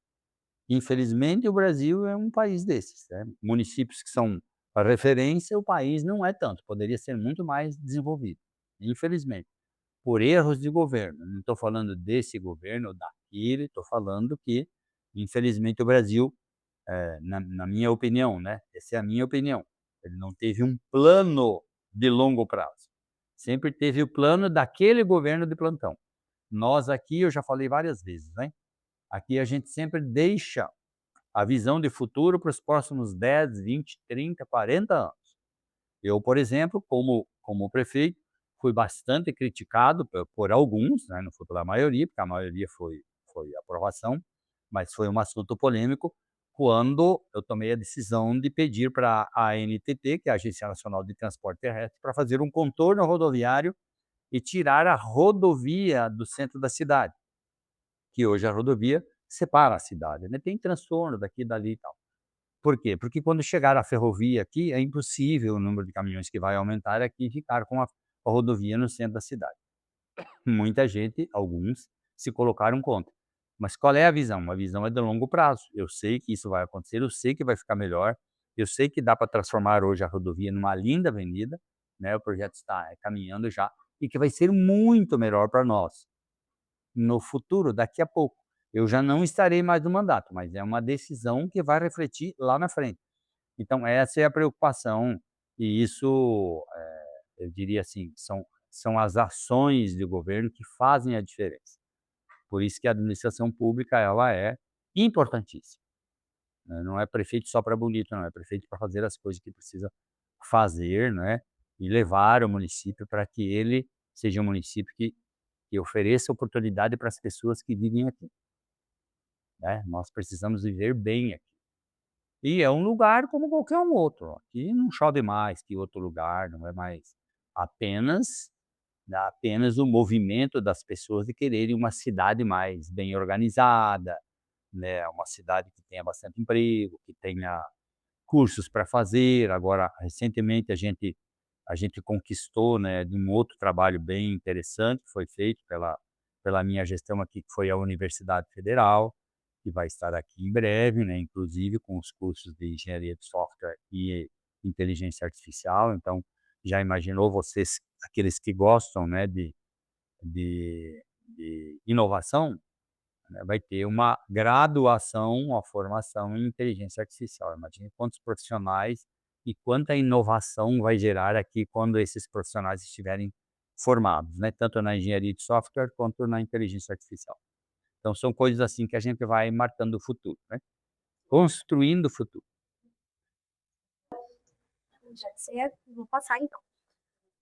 Infelizmente, o Brasil é um país desses, né. Municípios que são a referência, o país não é tanto, poderia ser muito mais desenvolvido, infelizmente, por erros de governo. Não estou falando desse governo ou daquele, estou falando que, infelizmente, o Brasil, na minha opinião, né, essa é a minha opinião, ele não teve um plano de longo prazo, sempre teve o plano daquele governo de plantão. Nós aqui, eu já falei várias vezes, né, aqui a gente sempre deixa a visão de futuro para os próximos 10, 20, 30, 40 anos. Eu, por exemplo, como prefeito, fui bastante criticado por alguns, né, não foi pela maioria, porque a maioria foi aprovação, mas foi um assunto polêmico, quando eu tomei a decisão de pedir para a ANTT, que é a Agência Nacional de Transporte Terrestre, para fazer um contorno rodoviário e tirar a rodovia do centro da cidade, que hoje a rodovia separa a cidade, né, tem transtorno daqui e dali e tal. Por quê? Porque quando chegar a ferrovia aqui, é impossível o número de caminhões que vai aumentar aqui ficar com a rodovia no centro da cidade. Muita gente, alguns, se colocaram contra. Mas qual é a visão? A visão é de longo prazo. Eu sei que isso vai acontecer, eu sei que vai ficar melhor, eu sei que dá para transformar hoje a rodovia numa linda avenida, né? O projeto está caminhando já, e que vai ser muito melhor para nós. No futuro, daqui a pouco. Eu já não estarei mais no mandato, mas é uma decisão que vai refletir lá na frente. Então essa é a preocupação, e isso, eu diria assim, são as ações de governo que fazem a diferença. Por isso que a administração pública ela é importantíssima, né, não é prefeito só para bonito não, é prefeito para fazer as coisas que precisa fazer, né, e levar o município para que ele seja um município que ofereça oportunidade para as pessoas que vivem aqui, né. Nós precisamos viver bem aqui. E é um lugar como qualquer um outro, aqui não chove mais que outro lugar, não é mais apenas apenas o movimento das pessoas de quererem uma cidade mais bem organizada, né, uma cidade que tenha bastante emprego, que tenha cursos para fazer. Agora, recentemente a gente conquistou, né, de um outro trabalho bem interessante que foi feito pela minha gestão aqui, que foi a Universidade Federal, que vai estar aqui em breve, né, inclusive com os cursos de engenharia de software e inteligência artificial. Então, já imaginou vocês, aqueles que gostam, né, de inovação, né, vai ter uma graduação, uma formação em inteligência artificial. Imagine quantos profissionais e quanta inovação vai gerar aqui quando esses profissionais estiverem formados, né, tanto na engenharia de software quanto na inteligência artificial. Então são coisas assim que a gente vai marcando o futuro, né, construindo o futuro. Já sei, vou passar então.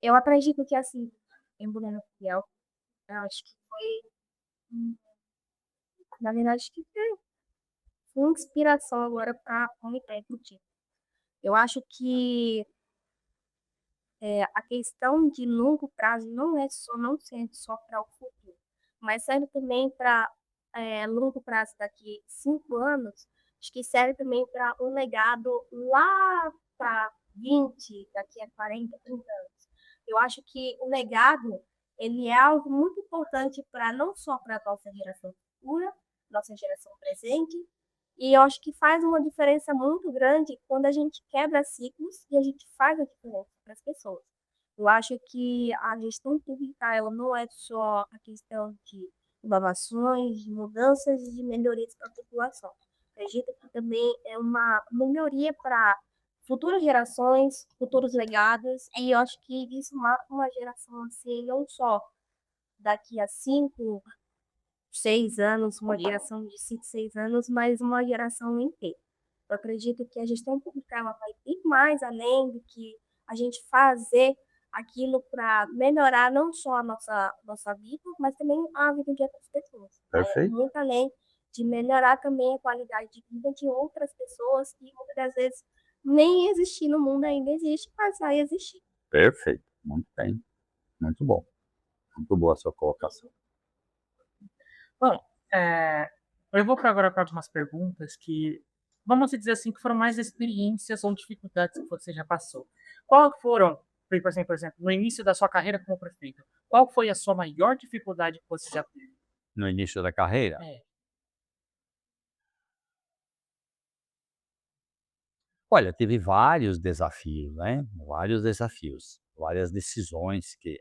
Eu acredito que, assim, em Bruna Fiel, eu acho que foi, hum, na verdade, acho que foi inspiração agora para o Comitê Executivo. Eu acho que a questão de longo prazo não serve só para o futuro, mas serve também para longo prazo daqui 5 anos, acho que serve também para um legado lá para 20, daqui a 40, 30 anos. Eu acho que o legado, ele é algo muito importante para não só para a nossa geração futura, nossa geração presente, e eu acho que faz uma diferença muito grande quando a gente quebra ciclos e a gente faz a diferença para as pessoas. Eu acho que a gestão pública, ela não é só a questão de inovações, de mudanças e de melhorias para a população. Acredito que também é uma melhoria para futuras gerações, futuros legados, e eu acho que isso marca uma geração assim, não só daqui a 5, 6 anos, uma geração de 5, 6 anos, mas uma geração inteira. Eu acredito que a gestão pública ela vai ir mais além do que a gente fazer aquilo para melhorar não só a nossa vida, mas também a vida de outras pessoas. Vai muito além de melhorar também a qualidade de vida de outras pessoas que muitas das vezes nem existir no mundo ainda existe, mas vai existir. Perfeito, muito bem, muito bom, muito boa a sua colocação. Bom, eu vou agora para algumas perguntas que, vamos dizer assim, que foram mais experiências ou dificuldades que você já passou. Qual foram, por exemplo, no início da sua carreira como prefeito, qual foi a sua maior dificuldade que você já teve? No início da carreira? É, Olha, teve vários desafios, né, vários desafios, várias decisões que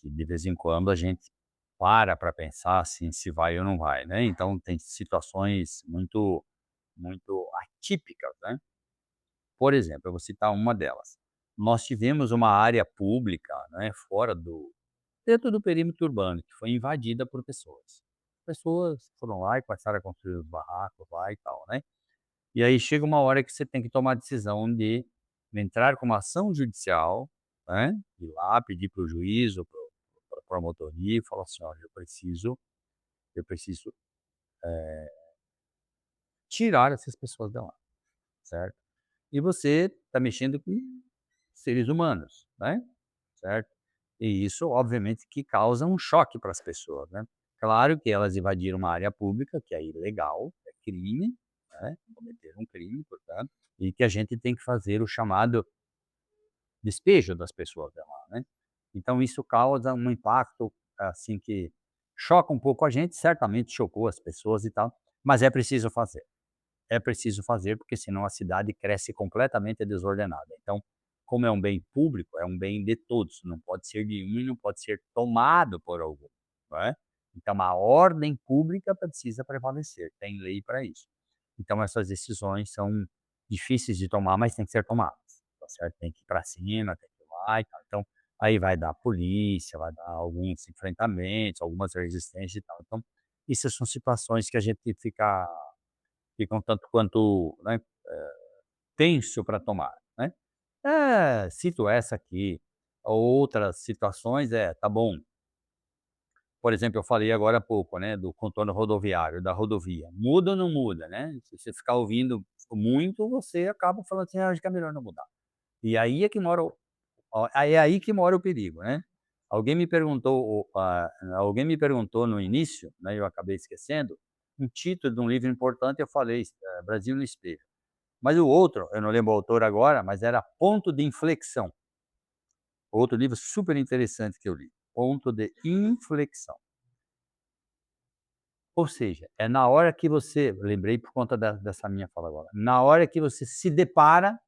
de vez em quando a gente para pensar, assim, se vai ou não vai, né. Então tem situações muito atípicas, né. Por exemplo, eu vou citar uma delas. Nós tivemos uma área pública, né, fora do dentro do perímetro urbano, que foi invadida por pessoas. Pessoas foram lá e começaram a construir os barracos lá e tal, né. E aí chega uma hora que você tem que tomar a decisão de entrar com uma ação judicial, né, ir lá pedir para o juiz ou para a promotoria e falar assim: "Olha, eu preciso tirar essas pessoas de lá", certo. E você está mexendo com seres humanos, né, certo. E isso obviamente que causa um choque para as pessoas, né. Claro que elas invadiram uma área pública, que é ilegal, é crime, né, cometeram um crime, portanto, e que a gente tem que fazer o chamado despejo das pessoas de lá, né. Então isso causa um impacto, assim, que choca um pouco a gente, certamente chocou as pessoas e tal, mas é preciso fazer. É preciso fazer, porque senão a cidade cresce completamente desordenada. Então, como é um bem público, é um bem de todos, não pode ser de um e não pode ser tomado por algum, não é. Então a ordem pública precisa prevalecer, tem lei para isso. Então essas decisões são difíceis de tomar, mas têm que ser tomadas, tá certo? Tem que ir para cima, tem que ir lá e tal. Então, aí vai dar polícia, vai dar alguns enfrentamentos, algumas resistências e tal. Então, isso são situações que a gente fica um tanto quanto, né, tenso para tomar, né. Cito essa aqui, outras situações tá bom, por exemplo, eu falei agora há pouco, né, do contorno rodoviário, da rodovia. Muda ou não muda, né? Se você ficar ouvindo muito, você acaba falando assim: "Ah, acho que é melhor não mudar". E aí é que mora o é aí que mora o perigo, né. Alguém me perguntou no início, né, eu acabei esquecendo, um título de um livro importante, eu falei, Brasil no Espelho. Mas o outro, eu não lembro o autor agora, mas era Ponto de Inflexão. Outro livro super interessante que eu li, Ponto de Inflexão. Ou seja, é na hora que você lembrei por conta dessa minha fala agora, na hora que você se depara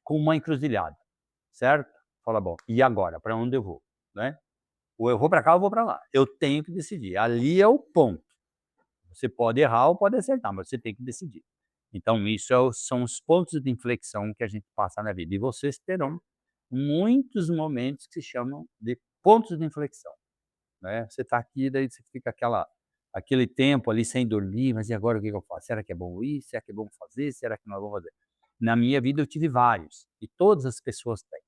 com uma encruzilhada, certo? Fala: "Bom, e agora, para onde eu vou?", né? Ou eu vou para cá ou eu vou para lá. Eu tenho que decidir, ali é o ponto. Você pode errar ou pode acertar, mas você tem que decidir. Então isso são os pontos de inflexão que a gente passa na vida, e vocês terão muitos momentos que se chamam de pontos de inflexão, né. Você está aqui, daí você fica aquele tempo ali sem dormir, "Mas e agora o que que eu faço? Será que é bom ir? Será que é bom fazer? Será que não é bom fazer?". Na minha vida eu tive vários, e todas as pessoas têm.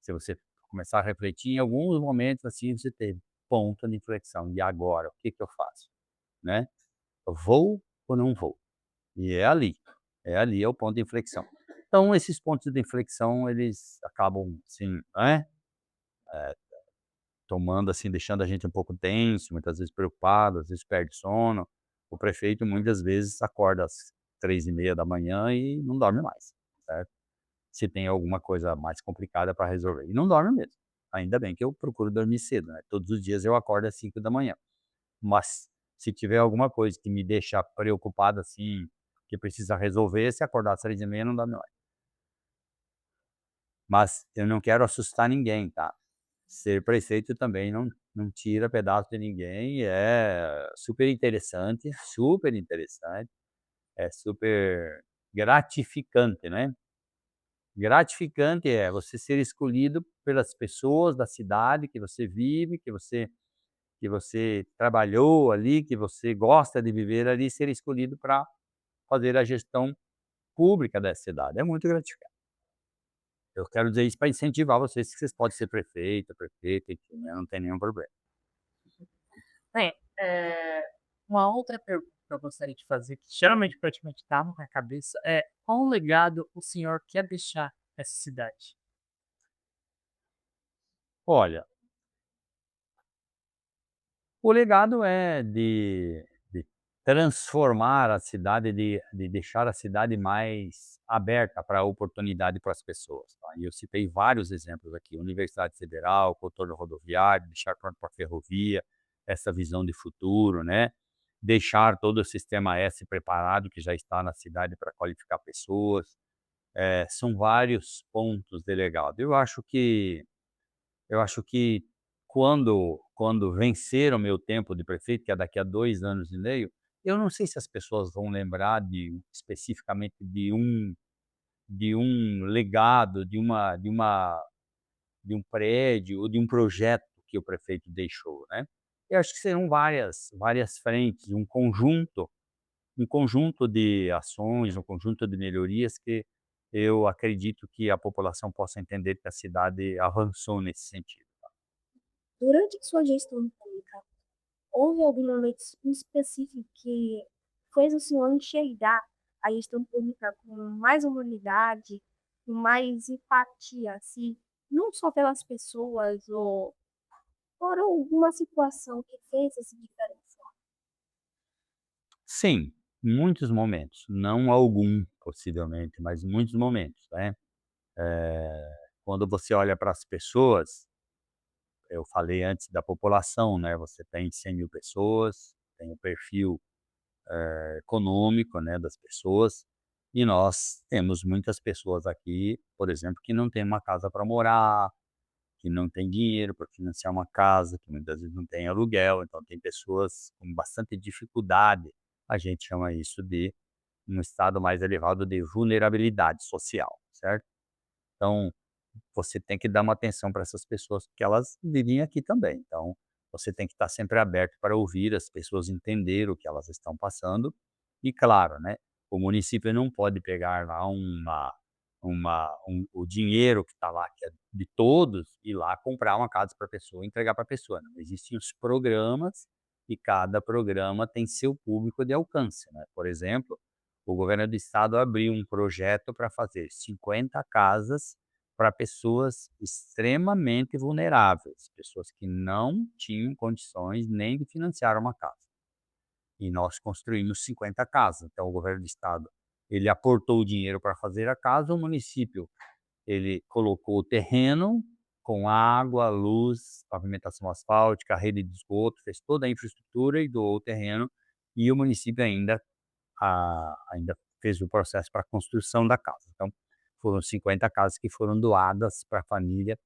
Se você começar a refletir, em alguns momentos, assim, você teve ponto de inflexão, "E agora, o que que eu faço?", né. Eu vou ou não vou? E é ali, é o ponto de inflexão. Então esses pontos de inflexão, eles acabam, assim, né, tomando, assim, deixando a gente um pouco tenso, muitas vezes preocupado, às vezes perde sono. O prefeito muitas vezes acorda às 3h30 e não dorme mais, certo. Se tem alguma coisa mais complicada para resolver, e não dorme mesmo. Ainda bem que eu procuro dormir cedo, né, todos os dias eu acordo às 5h, mas se tiver alguma coisa que me deixa preocupado, assim, que precisa resolver, se acordar às 3h30 não dorme mais. Mas eu não quero assustar ninguém, tá. Ser prefeito também não tira pedaço de ninguém, é super interessante, é super gratificante, né. Gratificante é você ser escolhido pelas pessoas da cidade que você vive, que você trabalhou ali, que você gosta de viver ali, ser escolhido para fazer a gestão pública dessa cidade. É muito gratificante. Eu quero dizer isso para incentivar vocês, que vocês podem ser prefeito, prefeita, enfim, né, não tem nenhum problema. Bem, uma outra pergunta que eu gostaria de fazer, que geralmente praticamente estava na minha cabeça, é: qual legado o senhor quer deixar essa cidade? Olha, o legado é de transformar a cidade, de deixar a cidade mais aberta para a oportunidade para as pessoas, tá. E eu citei vários exemplos aqui, Universidade Federal, contorno rodoviário, deixar pronto para ferrovia, essa visão de futuro, né, deixar todo o sistema S preparado, que já está na cidade para qualificar pessoas, são vários pontos de legado. Eu acho que quando vencer o meu tempo de prefeito, que é daqui a 2 anos e meio, eu não sei se as pessoas vão lembrar especificamente de um legado, de um prédio ou de um projeto que o prefeito deixou, né. Eu acho que serão várias frentes, um conjunto de ações, um conjunto de melhorias que eu acredito que a população possa entender que a cidade avançou nesse sentido. Durante a sua gestão pública, houve algum momento específico que fez o senhor enxergar a gestão pública com mais humanidade, com mais empatia, assim, não só pelas pessoas ou por alguma situação que fez essa diferença? Sim, Muitos momentos, não algum, possivelmente, mas muitos momentos, né. Quando você olha para as pessoas, eu falei antes da população, né, você tem 100.000 pessoas, tem o perfil econômico, né, das pessoas, e nós temos muitas pessoas aqui, por exemplo, que não tem uma casa para morar, que não tem dinheiro para financiar uma casa, que muitas vezes não tem aluguel, então tem pessoas com bastante dificuldade, a gente chama isso de um estado mais elevado de vulnerabilidade social, certo? Então, você tem que dar uma atenção para essas pessoas, porque elas vivem aqui também. Então, você tem que estar sempre aberto para ouvir as pessoas, entender o que elas estão passando. E claro, né, o município não pode pegar lá o dinheiro que está lá, que é de todos, e lá comprar uma casa para a pessoa e entregar para a pessoa. Não, existem os programas e cada programa tem seu público de alcance, né? Por exemplo, o governo do estado abriu um projeto para fazer 50 casas para pessoas extremamente vulneráveis, pessoas que não tinham condições nem de financiar uma casa. E nós construímos 50 casas. Então o governo do estado, ele aportou o dinheiro para fazer a casa, o município, ele colocou o terreno com água, luz, pavimentação asfáltica, rede de esgoto, fez toda a infraestrutura e doou o terreno, e o município ainda fez o processo para a construção da casa. Então, foram 50 casas que foram doadas para a família,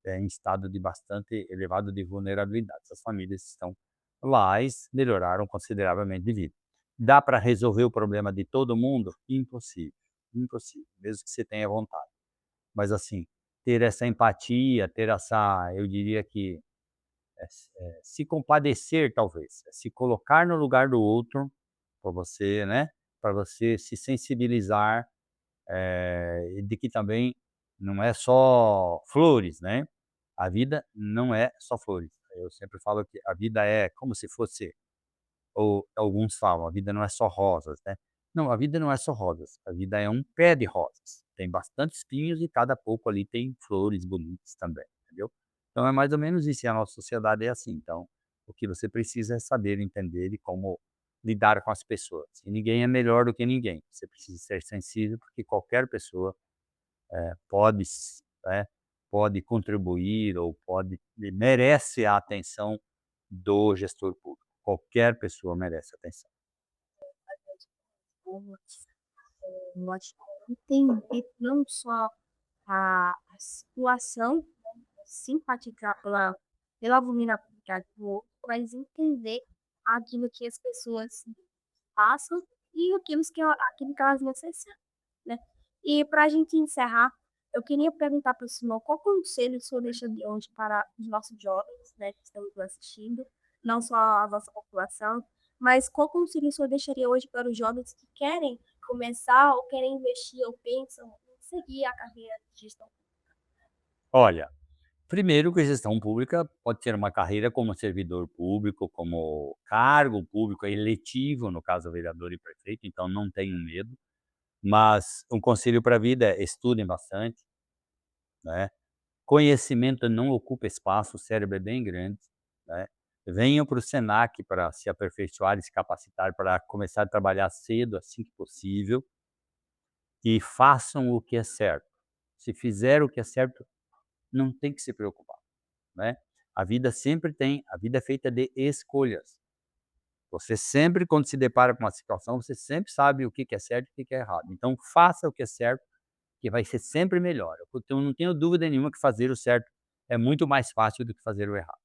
em estado de bastante elevado de vulnerabilidade. Essas famílias estão lá e melhoraram consideravelmente de vida. Dá para resolver o problema de todo mundo? Impossível, impossível, mesmo que você tenha vontade. Mas assim, ter essa empatia, ter essa, eu diria que, se compadecer talvez, se colocar no lugar do outro, para você, né, para você se sensibilizar, e de que também não é só flores, né, a vida não é só flores. Eu sempre falo que a vida é como se fosse, ou alguns falam: "A vida não é só rosas", né. Não, a vida não é só rosas, a vida é um pé de rosas. Tem bastante espinhos e cada pouco ali tem flores bonitas também, entendeu. Então é mais ou menos isso, e a nossa sociedade é assim. Então, o que você precisa é saber entender e como lidar com as pessoas. E ninguém é melhor do que ninguém. Você precisa ser sensível, porque qualquer pessoa, né, pode contribuir ou pode merece a atenção do gestor público. Qualquer pessoa merece atenção. Nós entender não só a situação, né, simpatizar pela vulnerabilidade do outro, mas entender aquilo que as pessoas passam e aquilo que elas necessitam, né. E para a gente encerrar, eu queria perguntar para o senhor qual conselho o senhor deixa de hoje para os nossos jovens, né, que estão nos assistindo, não só a nossa população, mas qual conselho o senhor deixaria hoje para os jovens que querem começar ou querem investir ou pensam em seguir a carreira de gestão? Olha, primeiro que a gestão pública pode ter uma carreira como servidor público, como cargo público eletivo, no caso vereador e prefeito, então não tenham medo, mas um conselho para a vida é: estudem bastante, né, conhecimento não ocupa espaço, o cérebro é bem grande, né, venham para o Senac para se aperfeiçoar e se capacitar para começar a trabalhar cedo, assim que possível, e façam o que é certo. Se fizer o que é certo, não tem que se preocupar, né. A vida é feita de escolhas. Você sempre, quando se depara com uma situação, você sempre sabe o que que é certo e o que que é errado. Então faça o que é certo, que vai ser sempre melhor. Eu não tenho dúvida nenhuma que fazer o certo é muito mais fácil do que fazer o errado.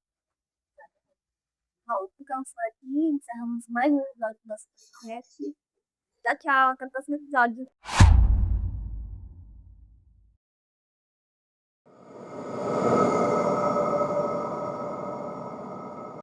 Bom, ficamos por aqui, encerramos mais um episódio do nosso podcast. Tchau, tchau, até o próximo episódio.